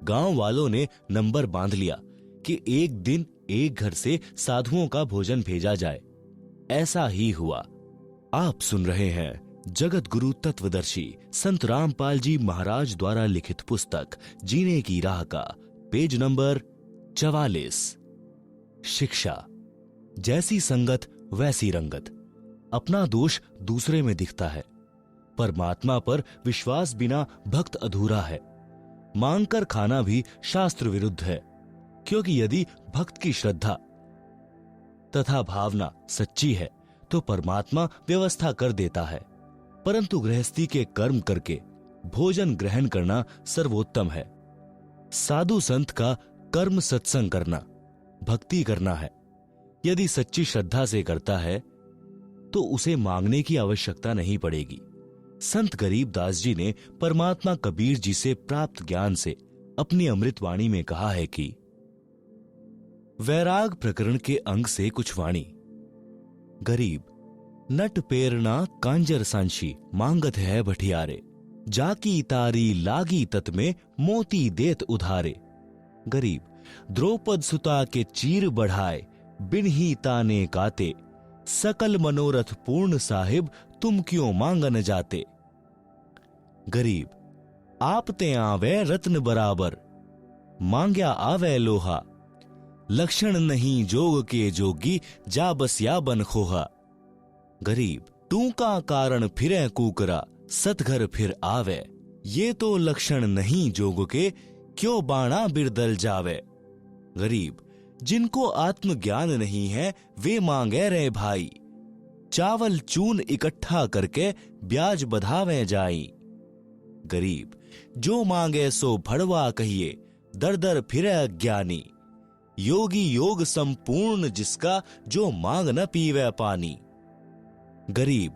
गांव वालों ने नंबर बांध लिया कि एक दिन एक घर से साधुओं का भोजन भेजा जाए। ऐसा ही हुआ। आप सुन रहे हैं जगत गुरु तत्वदर्शी संत रामपाल जी महाराज द्वारा लिखित पुस्तक जीने की राह का पेज नंबर 44। शिक्षा। जैसी संगत वैसी रंगत। अपना दोष दूसरे में दिखता है। परमात्मा पर विश्वास बिना भक्त अधूरा है। मांगकर खाना भी शास्त्र विरुद्ध है, क्योंकि यदि भक्त की श्रद्धा तथा भावना सच्ची है तो परमात्मा व्यवस्था कर देता है। परंतु गृहस्थी के कर्म करके भोजन ग्रहण करना सर्वोत्तम है। साधु संत का कर्म सत्संग करना, भक्ति करना है। यदि सच्ची श्रद्धा से करता है तो उसे मांगने की आवश्यकता नहीं पड़ेगी। संत गरीबदास जी ने परमात्मा कबीर जी से प्राप्त ज्ञान से अपनी अमृतवाणी में कहा है कि वैराग प्रकरण के अंग से कुछ वाणी। गरीब नट पेरना कांजर सांशी मांगत है भटियारे, जाकी तारी लागी तत में मोती देत उधारे। गरीब द्रौपद सुता के चीर बढ़ाए बिन ही ताने काते, सकल मनोरथ पूर्ण साहिब तुम क्यों मांगन जाते। गरीब आप ते आवे रत्न बराबर, मांग्या आवे लोहा, लक्षण नहीं जोग के जोगी जा बसिया बन खोहा। गरीब तू का कारण फिरे कूकरा, सतघर फिर आवे, ये तो लक्षण नहीं जोग के क्यों बाणा बिरदल जावे। गरीब जिनको आत्मज्ञान नहीं है वे मांगे रे भाई, चावल चून इकट्ठा करके ब्याज बधावे जाई। गरीब जो मांगे सो भड़वा कहिए, दर दर फिरे अज्ञानी, योगी योग संपूर्ण जिसका जो मांग न पीवे पानी। गरीब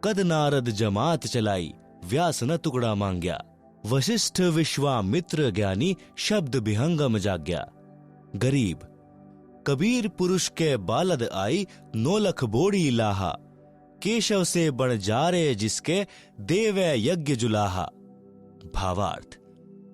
कद नारद जमात चलाई, व्यास न टुकड़ा मांग्या, वशिष्ठ विश्वामित्र ज्ञानी, शब्द विहंगम जाग्या। गरीब, कबीर पुरुष के बालद आई, नौलख बोड़ी लाहा, केशव से बण जारे जिसके, देवै यज्ञ जुलाहा। भावार्थ,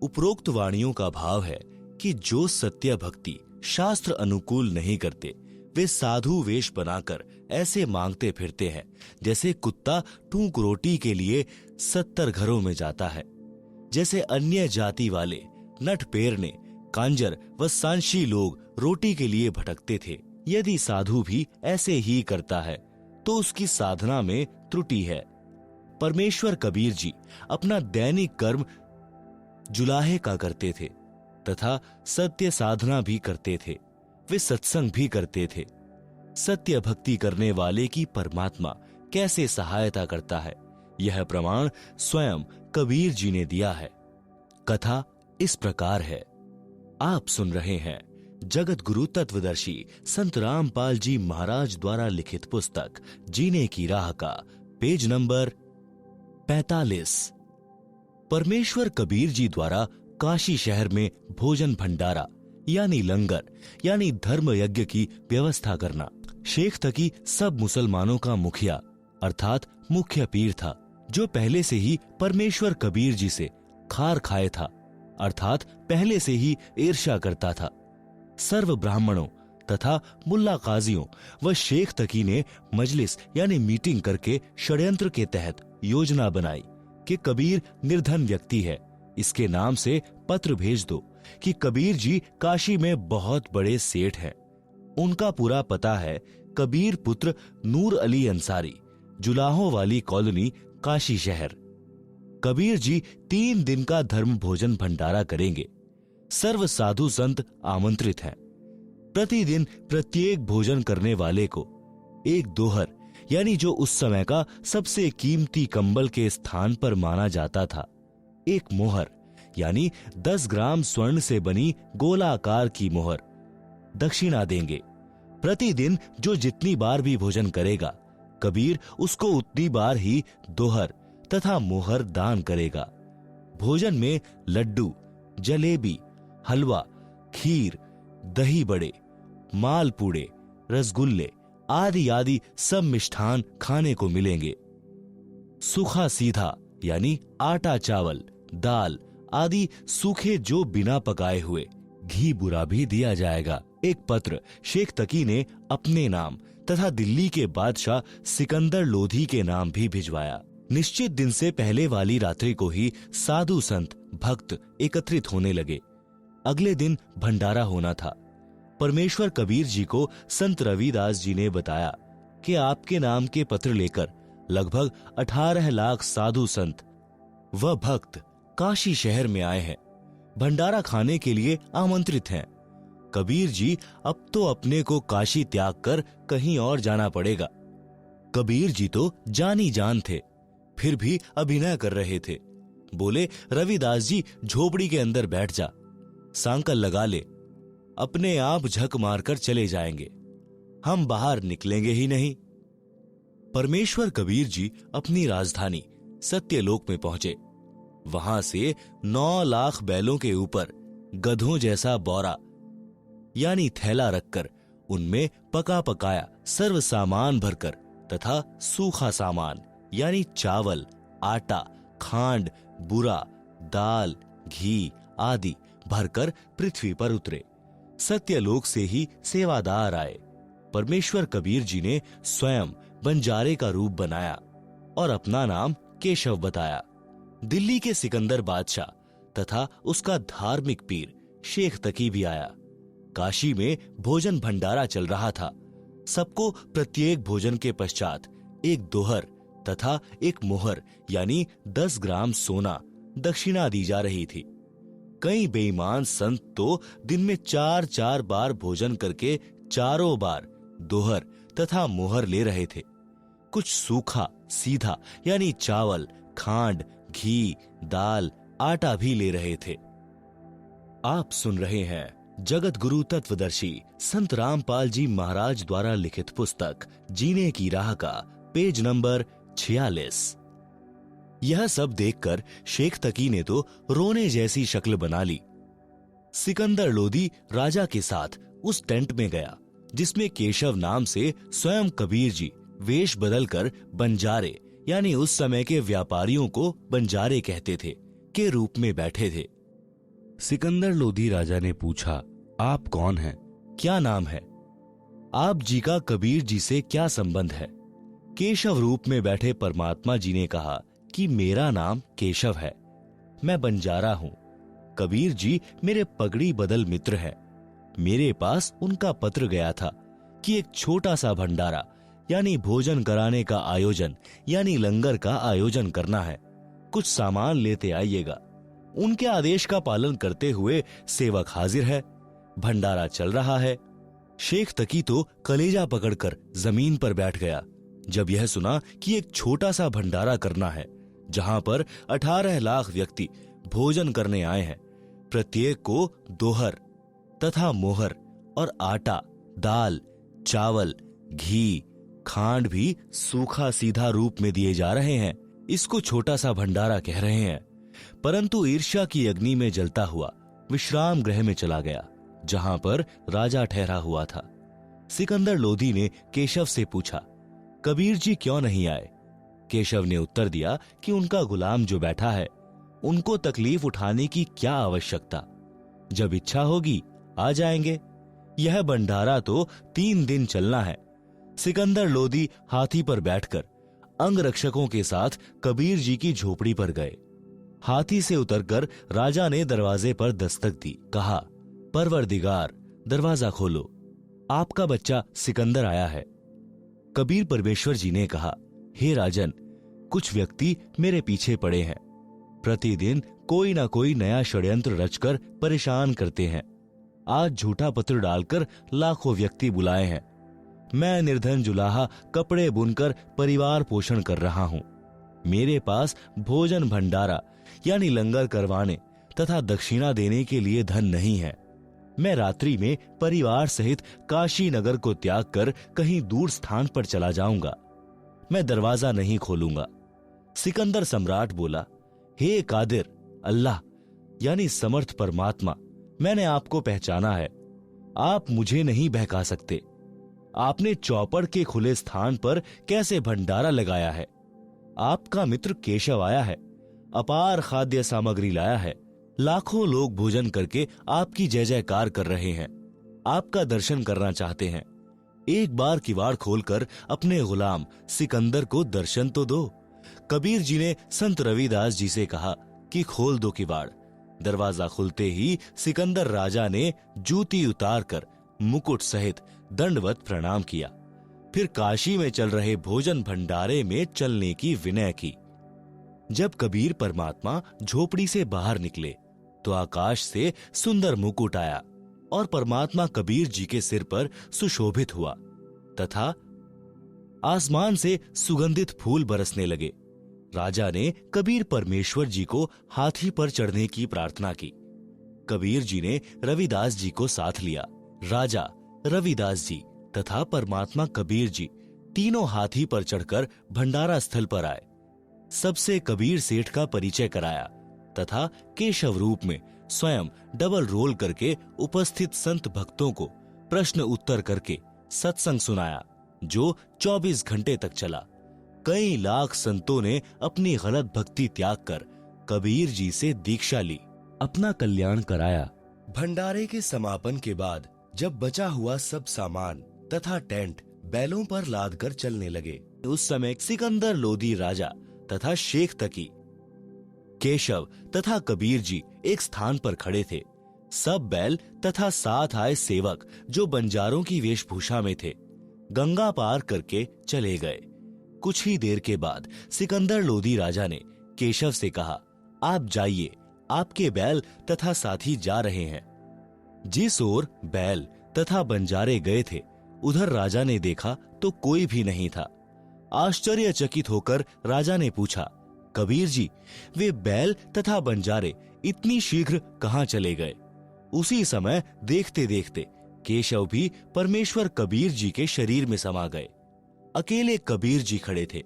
उपरोक्त वाणियों का भाव है कि जो सत्य भक्ति शास्त्र अनुकूल नहीं करते, वे साधु वेश बनाकर ऐसे मांगते फिरते हैं जैसे कुत्ता टूक रोटी के लिए 70 घरों में जाता है। जैसे अन्य जाति वाले नट पेरने, कांजर व सांशी लोग रोटी के लिए भटकते थे। यदि साधु भी ऐसे ही करता है तो उसकी साधना में त्रुटि है। परमेश्वर कबीर जी अपना दैनिक कर्म जुलाहे का करते थे तथा सत्य साधना भी करते थे। वे सत्संग भी करते थे। सत्य भक्ति करने वाले की परमात्मा कैसे सहायता करता है, यह प्रमाण स्वयं कबीर जी ने दिया है। कथा इस प्रकार है। आप सुन रहे हैं जगत गुरु तत्वदर्शी संत रामपाल जी महाराज द्वारा लिखित पुस्तक जीने की राह का पेज नंबर 45। परमेश्वर कबीर जी द्वारा काशी शहर में भोजन भंडारा यानी लंगर यानी धर्म यज्ञ की व्यवस्था करना। शेख तकी सब मुसलमानों का मुखिया अर्थात मुख्य पीर था, जो पहले से ही परमेश्वर कबीर जी से खार खाए था, अर्थात पहले से ही ईर्ष्या करता था। सर्व ब्राह्मणों तथा मुल्ला काजियों व शेख तकी ने मजलिस यानी मीटिंग करके षड्यंत्र के तहत योजना बनाई कि कबीर निर्धन व्यक्ति है, इसके नाम से पत्र भेज दो कि कबीर जी काशी में बहुत बड़े सेठ हैं। उनका पूरा पता है कबीर पुत्र नूर अली अंसारी, जुलाहों वाली कॉलोनी, काशी शहर। कबीर जी 3 दिन का धर्म भोजन भंडारा करेंगे। सर्व साधु संत आमंत्रित हैं। प्रतिदिन प्रत्येक भोजन करने वाले को एक दोहर यानी जो उस समय का सबसे कीमती कंबल के स्थान पर माना जाता था, एक मोहर यानी 10 ग्राम स्वर्ण से बनी गोलाकार की मोहर दक्षिणा देंगे। प्रतिदिन जो जितनी बार भी भोजन करेगा, कबीर उसको उतनी बार ही दोहर तथा मोहर दान करेगा। भोजन में लड्डू, जलेबी, हलवा, खीर, दही बड़े, मालपूड़े, रसगुल्ले आदि आदि सब मिष्ठान खाने को मिलेंगे। सूखा सीधा यानी आटा चावल, दाल आदि सूखे जो बिना पकाए हुए, घी बुरा भी दिया जाएगा। एक पत्र शेख तकी ने अपने नाम तथा दिल्ली के बादशाह सिकंदर लोधी के नाम भी भिजवाया। निश्चित दिन से पहले वाली रात्रि को ही साधु संत भक्त एकत्रित होने लगे। अगले दिन भंडारा होना था। परमेश्वर कबीर जी को संत रविदास जी ने बताया कि आपके नाम के पत्र लेकर लगभग 18 लाख साधु संत व भक्त काशी शहर में आए हैं, भंडारा खाने के लिए आमंत्रित हैं। कबीर जी अब तो अपने को काशी त्याग कर कहीं और जाना पड़ेगा। कबीर जी तो जानी जान थे, फिर भी अभिनय कर रहे थे। बोले, रविदास जी झोपड़ी के अंदर बैठ जा, सांकल लगा ले, अपने आप झक मारकर चले जाएंगे, हम बाहर निकलेंगे ही नहीं। परमेश्वर कबीर जी अपनी राजधानी सत्यलोक में पहुंचे। वहां से 9 लाख बैलों के ऊपर गधों जैसा बोरा यानी थैला रखकर उनमें पका पकाया सर्व सामान भरकर तथा सूखा सामान यानी चावल, आटा, खांड, बुरा, दाल, घी आदि भरकर पृथ्वी पर उतरे। सत्यलोक से ही सेवादार आए। परमेश्वर कबीर जी ने स्वयं बंजारे का रूप बनाया और अपना नाम केशव बताया। दिल्ली के सिकंदर बादशाह तथा उसका धार्मिक पीर शेख तकी भी आया। काशी में भोजन भंडारा चल रहा था। सबको प्रत्येक भोजन के पश्चात एक दोहर तथा एक मोहर यानी 10 ग्राम सोना दक्षिणा दी जा रही थी। कई बेईमान संत तो दिन में 4-4 बार भोजन करके चारों बार दोहर तथा मोहर ले रहे थे। कुछ सूखा सीधा यानी चावल, खांड, घी, दाल, आटा भी ले रहे थे। आप सुन रहे हैं जगत गुरु तत्वदर्शी संत रामपाल जी महाराज द्वारा लिखित पुस्तक जीने की राह का पेज नंबर 46। यह सब देखकर शेख तकी ने तो रोने जैसी शक्ल बना ली। सिकंदर लोदी राजा के साथ उस टेंट में गया जिसमें केशव नाम से स्वयं कबीर जी वेश बदलकर बंजारे यानी उस समय के व्यापारियों को बंजारे कहते थे के रूप में बैठे थे। सिकंदर लोदी राजा ने पूछा, आप कौन हैं? क्या नाम है? आप जी का कबीर जी से क्या संबंध है? केशव रूप में बैठे परमात्मा जी ने कहा कि मेरा नाम केशव है, मैं बंजारा हूं। कबीर जी मेरे पगड़ी बदल मित्र हैं। मेरे पास उनका पत्र गया था कि एक छोटा सा भंडारा यानी भोजन कराने का आयोजन यानी लंगर का आयोजन करना है, कुछ सामान लेते आइएगा। उनके आदेश का पालन करते हुए सेवक हाजिर है, भंडारा चल रहा है। शेख तकी तो कलेजा पकड़कर जमीन पर बैठ गया जब यह सुना कि एक छोटा सा भंडारा करना है जहां पर 18 लाख व्यक्ति भोजन करने आए हैं। प्रत्येक को दोहर तथा मोहर और आटा, दाल, चावल, घी, खांड भी सूखा सीधा रूप में दिए जा रहे हैं। इसको छोटा सा भंडारा कह रहे हैं। परंतु ईर्ष्या की अग्नि में जलता हुआ विश्राम गृह में चला गया जहां पर राजा ठहरा हुआ था। सिकंदर लोदी ने केशव से पूछा, कबीर जी क्यों नहीं आए? केशव ने उत्तर दिया कि उनका गुलाम जो बैठा है उनको तकलीफ उठाने की क्या आवश्यकता, जब इच्छा होगी आ जाएंगे। यह भंडारा तो 3 दिन चलना है। सिकंदर लोदी हाथी पर बैठकर अंगरक्षकों के साथ कबीर जी की झोपड़ी पर गए। हाथी से उतरकर राजा ने दरवाजे पर दस्तक दी, कहा, परवरदिगार दरवाजा खोलो, आपका बच्चा सिकंदर आया है। कबीर परमेश्वर जी ने कहा, हे राजन, कुछ व्यक्ति मेरे पीछे पड़े हैं, प्रतिदिन कोई ना कोई नया षड्यंत्र रचकर परेशान करते हैं। आज झूठा पत्र डालकर लाखों व्यक्ति बुलाए हैं। मैं निर्धन जुलाहा कपड़े बुनकर परिवार पोषण कर रहा हूं। मेरे पास भोजन भंडारा यानी लंगर करवाने तथा दक्षिणा देने के लिए धन नहीं है। मैं रात्रि में परिवार सहित काशी नगर को त्याग कर कहीं दूर स्थान पर चला जाऊंगा। मैं दरवाजा नहीं खोलूंगा। सिकंदर सम्राट बोला, हे कादिर अल्लाह यानी समर्थ परमात्मा, मैंने आपको पहचाना है। आप मुझे नहीं बहका सकते। आपने चौपड़ के खुले स्थान पर कैसे भंडारा लगाया है? आपका मित्र केशव आया है, अपार खाद्य सामग्री लाया है। लाखों लोग भोजन करके आपकी जय जयकार कर रहे हैं, आपका दर्शन करना चाहते हैं। एक बार किवाड़ खोलकर अपने गुलाम सिकंदर को दर्शन तो दो। कबीर जी ने संत रविदास जी से कहा कि खोल दो किवाड़। दरवाजा खुलते ही सिकंदर राजा ने जूती उतारकर मुकुट सहित दंडवत प्रणाम किया। फिर काशी में चल रहे भोजन भंडारे में चलने की विनय की। जब कबीर परमात्मा झोपड़ी से बाहर निकले तो आकाश से सुंदर मुकुट आया और परमात्मा कबीर जी के सिर पर सुशोभित हुआ तथा आसमान से सुगंधित फूल बरसने लगे। राजा ने कबीर परमेश्वर जी को हाथी पर चढ़ने की प्रार्थना की। कबीर जी ने रविदास जी को साथ लिया। राजा, रविदास जी तथा परमात्मा कबीर जी तीनों हाथी पर चढ़कर भंडारा स्थल पर आए। सबसे कबीर सेठ का परिचय कराया तथा केशव रूप में स्वयं डबल रोल करके उपस्थित संत भक्तों को प्रश्न उत्तर करके सत्संग सुनाया जो 24 घंटे तक चला। कई लाख संतों ने अपनी गलत भक्ति त्याग कर कबीर जी से दीक्षा ली, अपना कल्याण कराया। भंडारे के समापन के बाद जब बचा हुआ सब सामान तथा टेंट बैलों पर लादकर चलने लगे, उस समय सिकंदर लोदी राजा तथा शेख तकी, केशव तथा कबीर जी एक स्थान पर खड़े थे। सब बैल तथा साथ आए सेवक जो बंजारों की वेशभूषा में थे गंगा पार करके चले गए। कुछ ही देर के बाद सिकंदर लोदी राजा ने केशव से कहा, आप जाइए, आपके बैल तथा साथी जा रहे हैं। जिस ओर बैल तथा बंजारे गए थे उधर राजा ने देखा तो कोई भी नहीं था। आश्चर्यचकित होकर राजा ने पूछा, कबीर जी, वे बैल तथा बंजारे इतनी शीघ्र कहां चले गए? उसी समय देखते देखते केशव भी परमेश्वर कबीर जी के शरीर में समा गए। अकेले कबीर जी खड़े थे।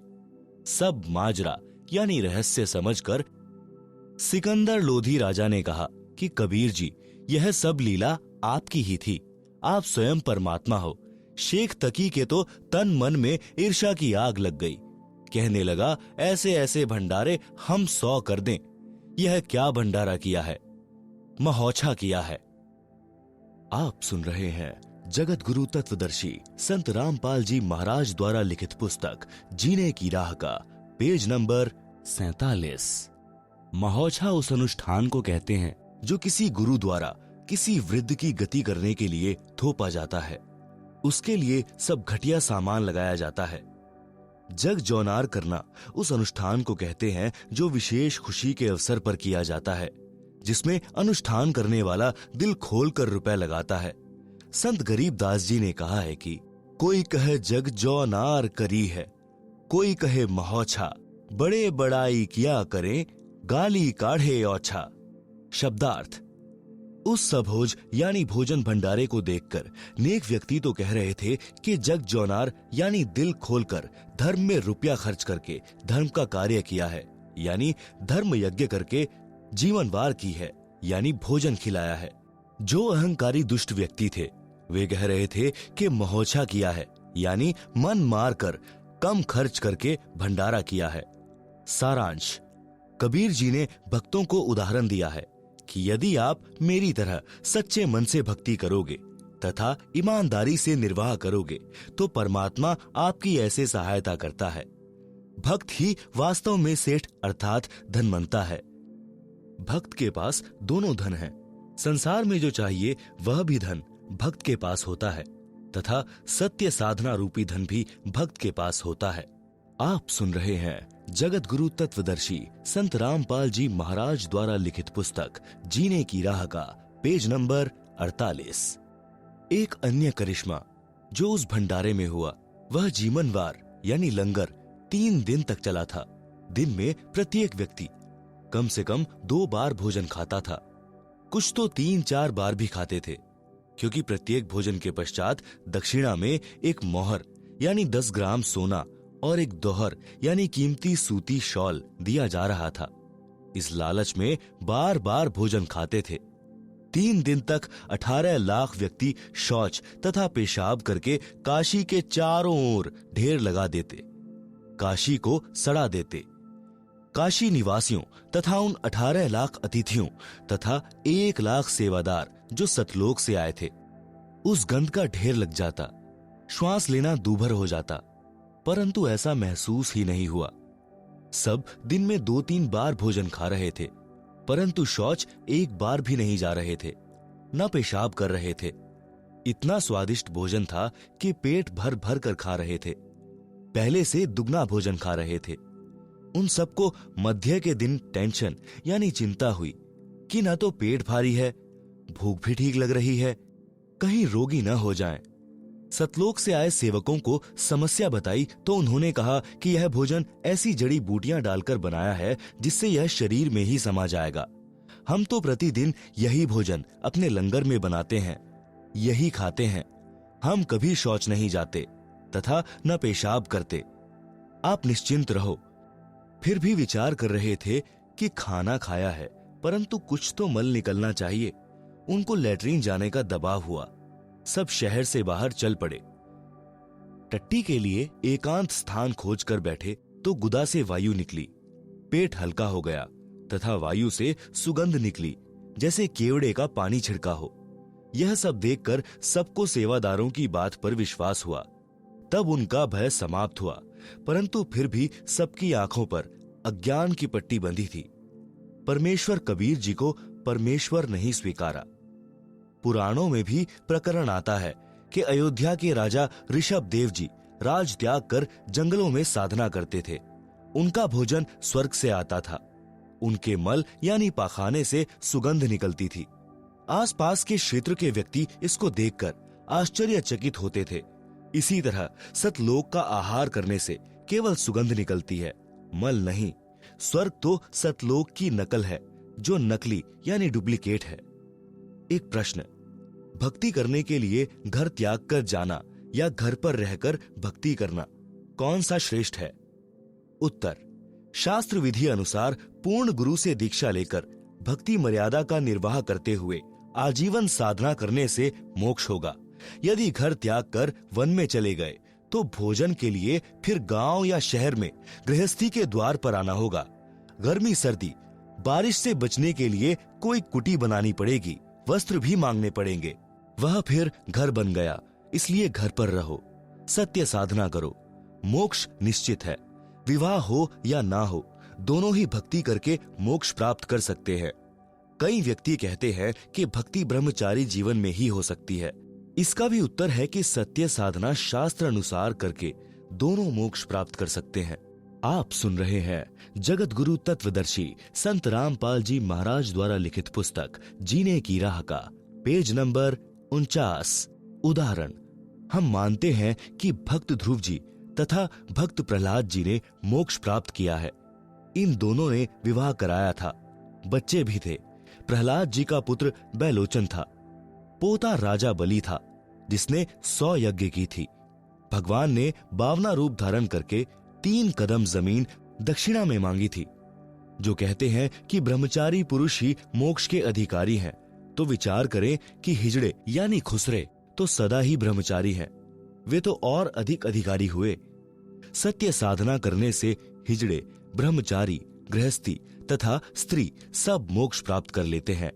सब माजरा यानी रहस्य समझकर सिकंदर लोधी राजा ने कहा कि कबीर जी, यह सब लीला आपकी ही थी। आप स्वयं परमात्मा हो। शेख तकी के तो तन मन में ईर्ष्या की आग लग गई। कहने लगा, ऐसे ऐसे भंडारे हम 100 कर दें। यह क्या भंडारा किया है? महोछा किया है। आप सुन रहे हैं जगत गुरु तत्वदर्शी संत रामपाल जी महाराज द्वारा लिखित पुस्तक जीने की राह का पेज नंबर 47। महोछा उस अनुष्ठान को कहते हैं जो किसी गुरु द्वारा किसी वृद्ध की गति करने के लिए थोपा जाता है। उसके लिए सब घटिया सामान लगाया जाता है। जग जौनार करना उस अनुष्ठान को कहते हैं जो विशेष खुशी के अवसर पर किया जाता है, जिसमें अनुष्ठान करने वाला दिल खोलकर रुपए लगाता है। संत गरीबदास जी ने कहा है कि कोई कहे जग जौनार करी है, कोई कहे महोछा, बड़े बड़ाई किया करें, गाली काढ़े औछा। शब्दार्थ, उस सभोज यानी भोजन भंडारे को देखकर नेक व्यक्ति तो कह रहे थे कि जग जौनार यानी दिल खोलकर धर्म में रुपया खर्च करके धर्म का कार्य किया है, यानी धर्म यज्ञ करके जीवन वार की है, यानी भोजन खिलाया है। जो अहंकारी दुष्ट व्यक्ति थे वे कह रहे थे कि महोछा किया है, यानी मन मार कर कम खर्च करके भंडारा किया है। सारांश, कबीर जी ने भक्तों को उदाहरण दिया है कि यदि आप मेरी तरह सच्चे मन से भक्ति करोगे तथा ईमानदारी से निर्वाह करोगे तो परमात्मा आपकी ऐसे सहायता करता है। भक्त ही वास्तव में सेठ अर्थात धनवंता है। भक्त के पास दोनों धन हैं। संसार में जो चाहिए वह भी धन भक्त के पास होता है तथा सत्य साधना रूपी धन भी भक्त के पास होता है। आप सुन रहे हैं जगत गुरु तत्वदर्शी संत रामपाल जी महाराज द्वारा लिखित पुस्तक जीने की राह का पेज नंबर 48। एक अन्य करिश्मा जो उस भंडारे में हुआ वह जीवनवार यानी लंगर 3 दिन तक चला था। दिन में प्रत्येक व्यक्ति कम से कम 2 बार भोजन खाता था। कुछ तो 3-4 बार भी खाते थे, क्योंकि प्रत्येक भोजन के पश्चात दक्षिणा में एक मोहर यानी 10 ग्राम सोना और एक दोहर यानी कीमती सूती शॉल दिया जा रहा था। इस लालच में बार बार भोजन खाते थे। 3 दिन तक 18 लाख व्यक्ति शौच तथा पेशाब करके काशी के चारों ओर ढेर लगा देते, काशी को सड़ा देते। काशी निवासियों तथा उन 18 लाख अतिथियों तथा 1 लाख सेवादार जो सतलोक से आए थे, उस गंध का ढेर लग जाता। श्वास लेना दूभर हो जाता, परंतु ऐसा महसूस ही नहीं हुआ। सब दिन में 2-3 बार भोजन खा रहे थे, परंतु शौच 1 बार भी नहीं जा रहे थे, न पेशाब कर रहे थे। इतना स्वादिष्ट भोजन था कि पेट भर भर कर खा रहे थे, पहले से दुगना भोजन खा रहे थे। उन सबको मध्य के दिन टेंशन यानी चिंता हुई कि न तो पेट भारी है, भूख भी ठीक लग रही है, कहीं रोगी न हो जाएं। सतलोक से आए सेवकों को समस्या बताई तो उन्होंने कहा कि यह भोजन ऐसी जड़ी बूटियां डालकर बनाया है जिससे यह शरीर में ही समा जाएगा। हम तो प्रतिदिन यही भोजन अपने लंगर में बनाते हैं, यही खाते हैं। हम कभी शौच नहीं जाते तथा न पेशाब करते। आप निश्चिंत रहो। फिर भी विचार कर रहे थे कि खाना खाया है, परंतु कुछ तो मल निकलना चाहिए। उनको लैट्रीन जाने का दबाव हुआ। सब शहर से बाहर चल पड़े। टट्टी के लिए एकांत स्थान खोज कर बैठे तो गुदा से वायु निकली। पेट हल्का हो गया तथा वायु से सुगंध निकली जैसे केवड़े का पानी छिड़का हो। यह सब देखकर सबको सेवादारों की बात पर विश्वास हुआ। तब उनका भय समाप्त हुआ, परंतु फिर भी सबकी आंखों पर अज्ञान की पट्टी बंधी थी। परमेश्वर कबीर जी को परमेश्वर नहीं स्वीकारा। पुराणों में भी प्रकरण आता है कि अयोध्या के राजा ऋषभ देव जी राज त्याग कर जंगलों में साधना करते थे। उनका भोजन स्वर्ग से आता था। उनके मल यानी पाखाने से सुगंध निकलती थी। आसपास के क्षेत्र के व्यक्ति इसको देखकर आश्चर्यचकित होते थे। इसी तरह सतलोक का आहार करने से केवल सुगंध निकलती है, मल नहीं। स्वर्ग तो सतलोक की नकल है, जो नकली यानी डुप्लीकेट है। एक प्रश्न, भक्ति करने के लिए घर त्याग कर जाना या घर पर रहकर भक्ति करना, कौन सा श्रेष्ठ है? उत्तर, शास्त्र विधि अनुसार पूर्ण गुरु से दीक्षा लेकर भक्ति मर्यादा का निर्वाह करते हुए आजीवन साधना करने से मोक्ष होगा। यदि घर त्याग कर वन में चले गए तो भोजन के लिए फिर गांव या शहर में गृहस्थी के द्वार पर आना होगा। गर्मी सर्दी बारिश से बचने के लिए कोई कुटी बनानी पड़ेगी, वस्त्र भी मांगने पड़ेंगे। वह फिर घर बन गया, इसलिए घर पर रहो, सत्य साधना करो, मोक्ष निश्चित है। विवाह हो या ना हो, दोनों ही भक्ति करके मोक्ष प्राप्त कर सकते हैं। कई व्यक्ति कहते हैं कि भक्ति ब्रह्मचारी जीवन में ही हो सकती है। इसका भी उत्तर है कि सत्य साधना शास्त्र अनुसार करके दोनों मोक्ष प्राप्त कर सकते हैं। आप सुन रहे हैं जगत गुरु तत्वदर्शी संत रामपाल जी महाराज द्वारा लिखित पुस्तक जीने की राह का पेज नंबर 49। उदाहरण, हम मानते हैं कि भक्त ध्रुव जी तथा भक्त प्रहलाद जी ने मोक्ष प्राप्त किया है। इन दोनों ने विवाह कराया था, बच्चे भी थे। प्रहलाद जी का पुत्र बैलोचन था, पोता राजा बलि था जिसने 100 यज्ञ की थी। भगवान ने 52 रूप धारण करके 3 कदम जमीन दक्षिणा में मांगी थी। जो कहते हैं कि ब्रह्मचारी पुरुष ही मोक्ष के अधिकारी हैं, तो विचार करें कि हिजड़े यानी खुसरे तो सदा ही ब्रह्मचारी हैं, वे तो और अधिक अधिकारी हुए। सत्य साधना करने से हिजड़े, ब्रह्मचारी, गृहस्थी तथा स्त्री सब मोक्ष प्राप्त कर लेते हैं।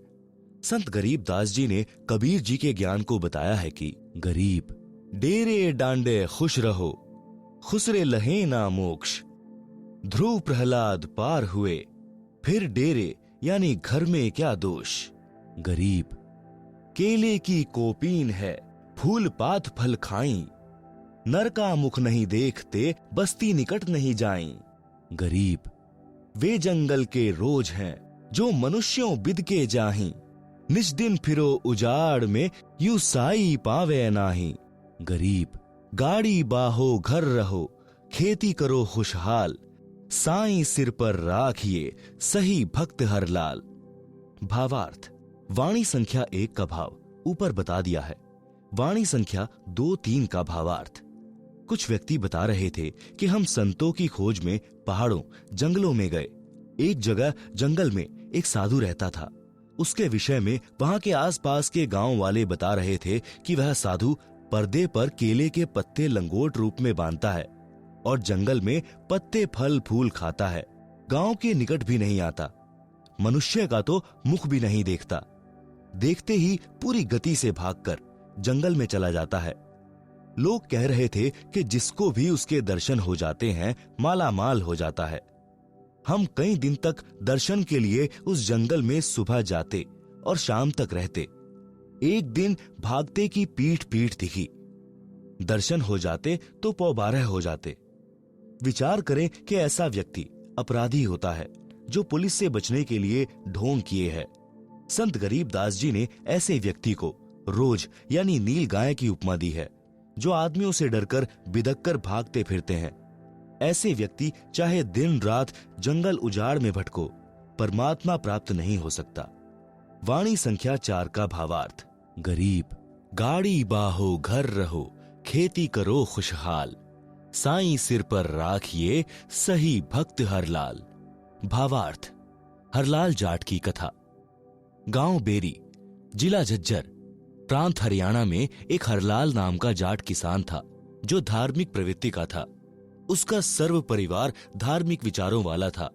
संत गरीब दास जी ने कबीर जी के ज्ञान को बताया है कि गरीब डेरे डांडे खुश रहो, खुसरे लहे ना मोक्ष। ध्रुव प्रहलाद पार हुए, फिर डेरे यानी घर में क्या दोष। गरीब केले की कोपीन है, फूल पात फल खाई, नर का मुख नहीं देखते, बस्ती निकट नहीं जाई। गरीब वे जंगल के रोज हैं, जो मनुष्यों बिद के जाहीं, निज दिन फिरो उजाड़ में, यू साई पावे नाही। गरीब गाड़ी बाहो घर रहो, खेती करो खुशहाल, साईं सिर पर राखिए, सही भक्त हर लाल। भावार्थ, वाणी संख्या 1 का भाव ऊपर बता दिया है। वाणी संख्या 2, 3 का भावार्थ। कुछ व्यक्ति बता रहे थे कि हम संतों की खोज में पहाड़ों, जंगलों में गए। एक जगह जंगल में एक साधु रहता था। उसके विषय में वहां के आसपास के गांव वाले बता रहे थे कि वह साधु पर्दे पर केले के पत्ते लंगोट रूप में बांधता है और जंगल में पत्ते फल फूल खाता है। गांव के निकट भी नहीं आता, मनुष्य का तो मुख भी नहीं देखता। देखते ही पूरी गति से भागकर जंगल में चला जाता है। लोग कह रहे थे कि जिसको भी उसके दर्शन हो जाते हैं माला माल हो जाता है। हम कई दिन तक दर्शन के लिए उस जंगल में सुबह जाते और शाम तक रहते। एक दिन भागते की पीठ पीठ दिखी, दर्शन हो जाते तो 12:15 हो जाते। विचार करें कि ऐसा व्यक्ति अपराधी होता है जो पुलिस से बचने के लिए ढोंग किए है। संत गरीब दास जी ने ऐसे व्यक्ति को रोज यानी नील गाय की उपमा दी है, जो आदमियों से डरकर बिदक कर भागते फिरते हैं। ऐसे व्यक्ति चाहे दिन रात जंगल उजाड़ में भटको, परमात्मा प्राप्त नहीं हो सकता। वाणी संख्या 4 का भावार्थ। गरीब गाड़ी बाहो घर रहो, खेती करो खुशहाल, साईं सिर पर राखिए, सही भक्त हरलाल। भावार्थ, हरलाल जाट की कथा। गांव बेरी, जिला झज्जर, प्रांत हरियाणा में एक हरलाल नाम का जाट किसान था जो धार्मिक प्रवृत्ति का था। उसका सर्व परिवार धार्मिक विचारों वाला था।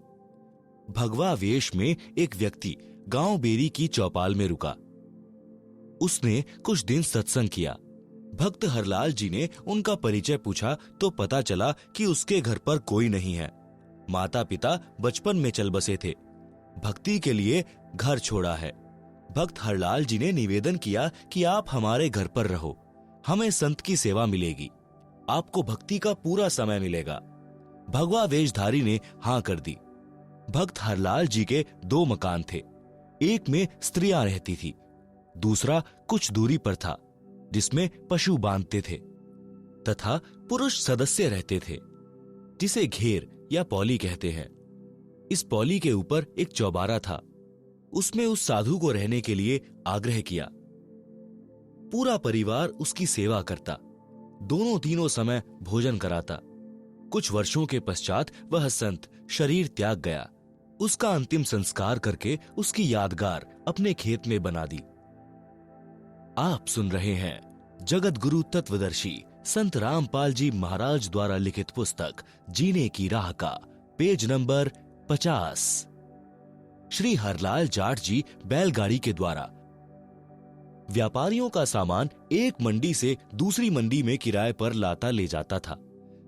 भगवा वेश में एक व्यक्ति गांव बेरी की चौपाल में रुका। उसने कुछ दिन सत्संग किया। भक्त हरलाल जी ने उनका परिचय पूछा तो पता चला कि उसके घर पर कोई नहीं है। माता पिता बचपन में चल बसे थे, भक्ति के लिए घर छोड़ा है। भक्त हरलाल जी ने निवेदन किया कि आप हमारे घर पर रहो, हमें संत की सेवा मिलेगी, आपको भक्ति का पूरा समय मिलेगा। भगवा वेशधारी ने हां कर दी। भक्त हरलाल जी के 2 मकान थे। एक में स्त्रियां रहती थी, दूसरा कुछ दूरी पर था जिसमें पशु बांधते थे, तथा पुरुष सदस्य रहते थे जिसे घेर या पौली कहते हैं। इस पौली के ऊपर एक चौबारा था। उसमें उस साधु को रहने के लिए आग्रह किया। पूरा परिवार उसकी सेवा करता, दोनों तीनों समय भोजन कराता। कुछ वर्षों के पश्चात वह संत शरीर त्याग गया। उसका अंतिम संस्कार करके उसकी यादगार अपने खेत में बना दी। आप सुन रहे हैं जगत गुरु तत्वदर्शी संत रामपाल जी महाराज द्वारा लिखित पुस्तक जीने की राह का पेज नंबर 50। श्री हरलाल जाट जी बैलगाड़ी के द्वारा व्यापारियों का सामान एक मंडी से दूसरी मंडी में किराए पर लाता ले जाता था,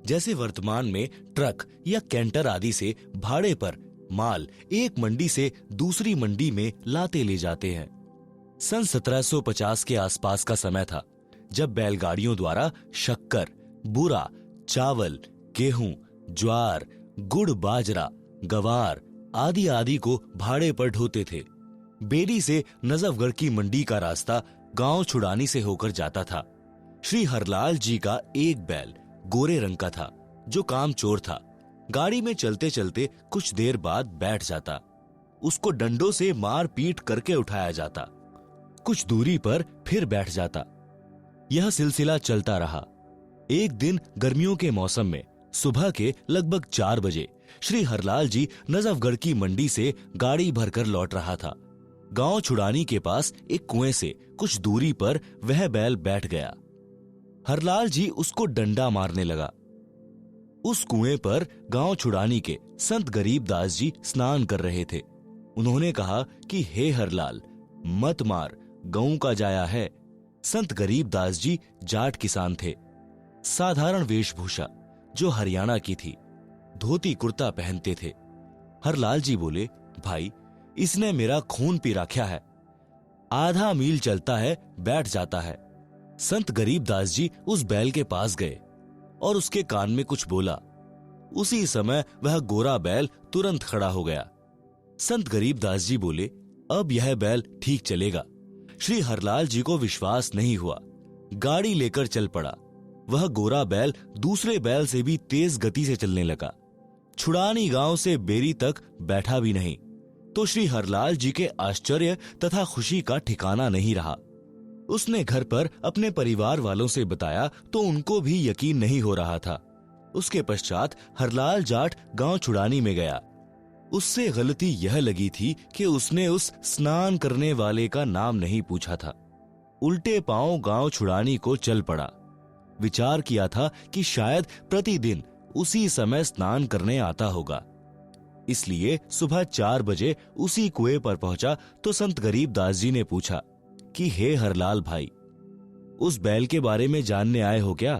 जैसे वर्तमान में ट्रक या कैंटर आदि से भाड़े पर माल एक मंडी से दूसरी मंडी में लाते ले जाते हैं। सन 1750 के आसपास का समय था जब बैलगाड़ियों द्वारा शक्कर, बुरा, चावल, गेहूं, ज्वार, गुड़, बाजरा, गवार आदि आदि को भाड़े पर ढोते थे। बेरी से नजफगढ़ की मंडी का रास्ता गांव छुड़ानी से होकर जाता था। श्री हरलाल जी का एक बैल गोरे रंग का था जो कामचोर था। गाड़ी में चलते चलते कुछ देर बाद बैठ जाता। उसको डंडों से मार पीट करके उठाया जाता। कुछ दूरी पर फिर बैठ जाता। यह सिलसिला चलता रहा। एक दिन गर्मियों के मौसम में सुबह के लगभग 4 बजे श्री हरलाल जी नजफगढ़ की मंडी से गाड़ी भरकर लौट रहा था। गांव छुड़ानी के पास एक कुएं से कुछ दूरी पर वह बैल बैठ गया। हरलाल जी उसको डंडा मारने लगा। उस कुएं पर गांव छुड़ानी के संत गरीबदास जी स्नान कर रहे थे। उन्होंने कहा कि हे हरलाल, मत मार, गऊ का जाया है। संत गरीबदास जी जाट किसान थे। साधारण वेशभूषा जो हरियाणा की थी, धोती कुर्ता पहनते थे। हरलाल जी बोले, भाई, इसने मेरा खून पी रखा है। आधा मील चलता है, बैठ जाता है। संत गरीबदास जी उस बैल के पास गए और उसके कान में कुछ बोला। उसी समय वह गोरा बैल तुरंत खड़ा हो गया। संत गरीबदास जी बोले, अब यह बैल ठीक चलेगा। श्री हरलाल जी को विश्वास नहीं हुआ। गाड़ी लेकर चल पड़ा। वह गोरा बैल दूसरे बैल से भी तेज गति से चलने लगा। छुड़ानी गांव से बेरी तक बैठा भी नहीं तो श्री हरलाल जी के आश्चर्य तथा खुशी का ठिकाना नहीं रहा। उसने घर पर अपने परिवार वालों से बताया तो उनको भी यकीन नहीं हो रहा था। उसके पश्चात हरलाल जाट गांव छुड़ानी में गया। उससे गलती यह लगी थी कि उसने उस स्नान करने वाले का नाम नहीं पूछा था। उल्टे पांव गांव छुड़ानी को चल पड़ा। विचार किया था कि शायद प्रतिदिन उसी समय स्नान करने आता होगा, इसलिए सुबह 4 बजे उसी कुएं पर पहुंचा तो संत गरीबदास जी ने पूछा कि हे हरलाल भाई, उस बैल के बारे में जानने आए हो क्या?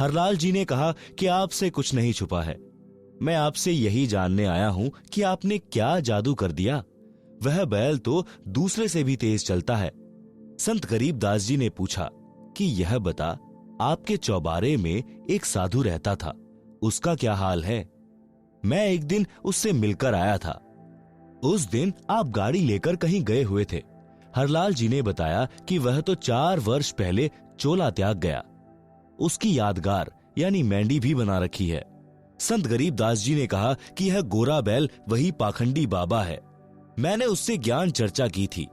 हरलाल जी ने कहा कि आपसे कुछ नहीं छुपा है। मैं आपसे यही जानने आया हूं कि आपने क्या जादू कर दिया। वह बैल तो दूसरे से भी तेज चलता है। संत गरीबदास जी ने पूछा कि यह बता, आपके चौबारे में एक साधु रहता था, उसका क्या हाल है? मैं एक दिन उससे मिलकर आया था। उस दिन आप गाड़ी लेकर कहीं गए हुए थे। हरलाल जी ने बताया कि वह तो 4 वर्ष पहले चोला त्याग गया। उसकी यादगार यानी मेंढी भी बना रखी है। संत गरीबदास जी ने कहा कि यह गोरा बैल वही पाखंडी बाबा है। मैंने उससे ज्ञान चर्चा की थी।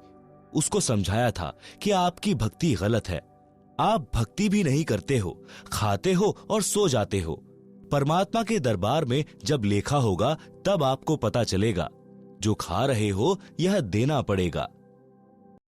उसको समझाया था कि आपकी भक्ति गलत है। आप भक्ति भी नहीं करते हो, खाते हो और सो जाते हो। परमात्मा के दरबार में जब लेखा होगा तब आपको पता चलेगा। जो खा रहे हो यह देना पड़ेगा।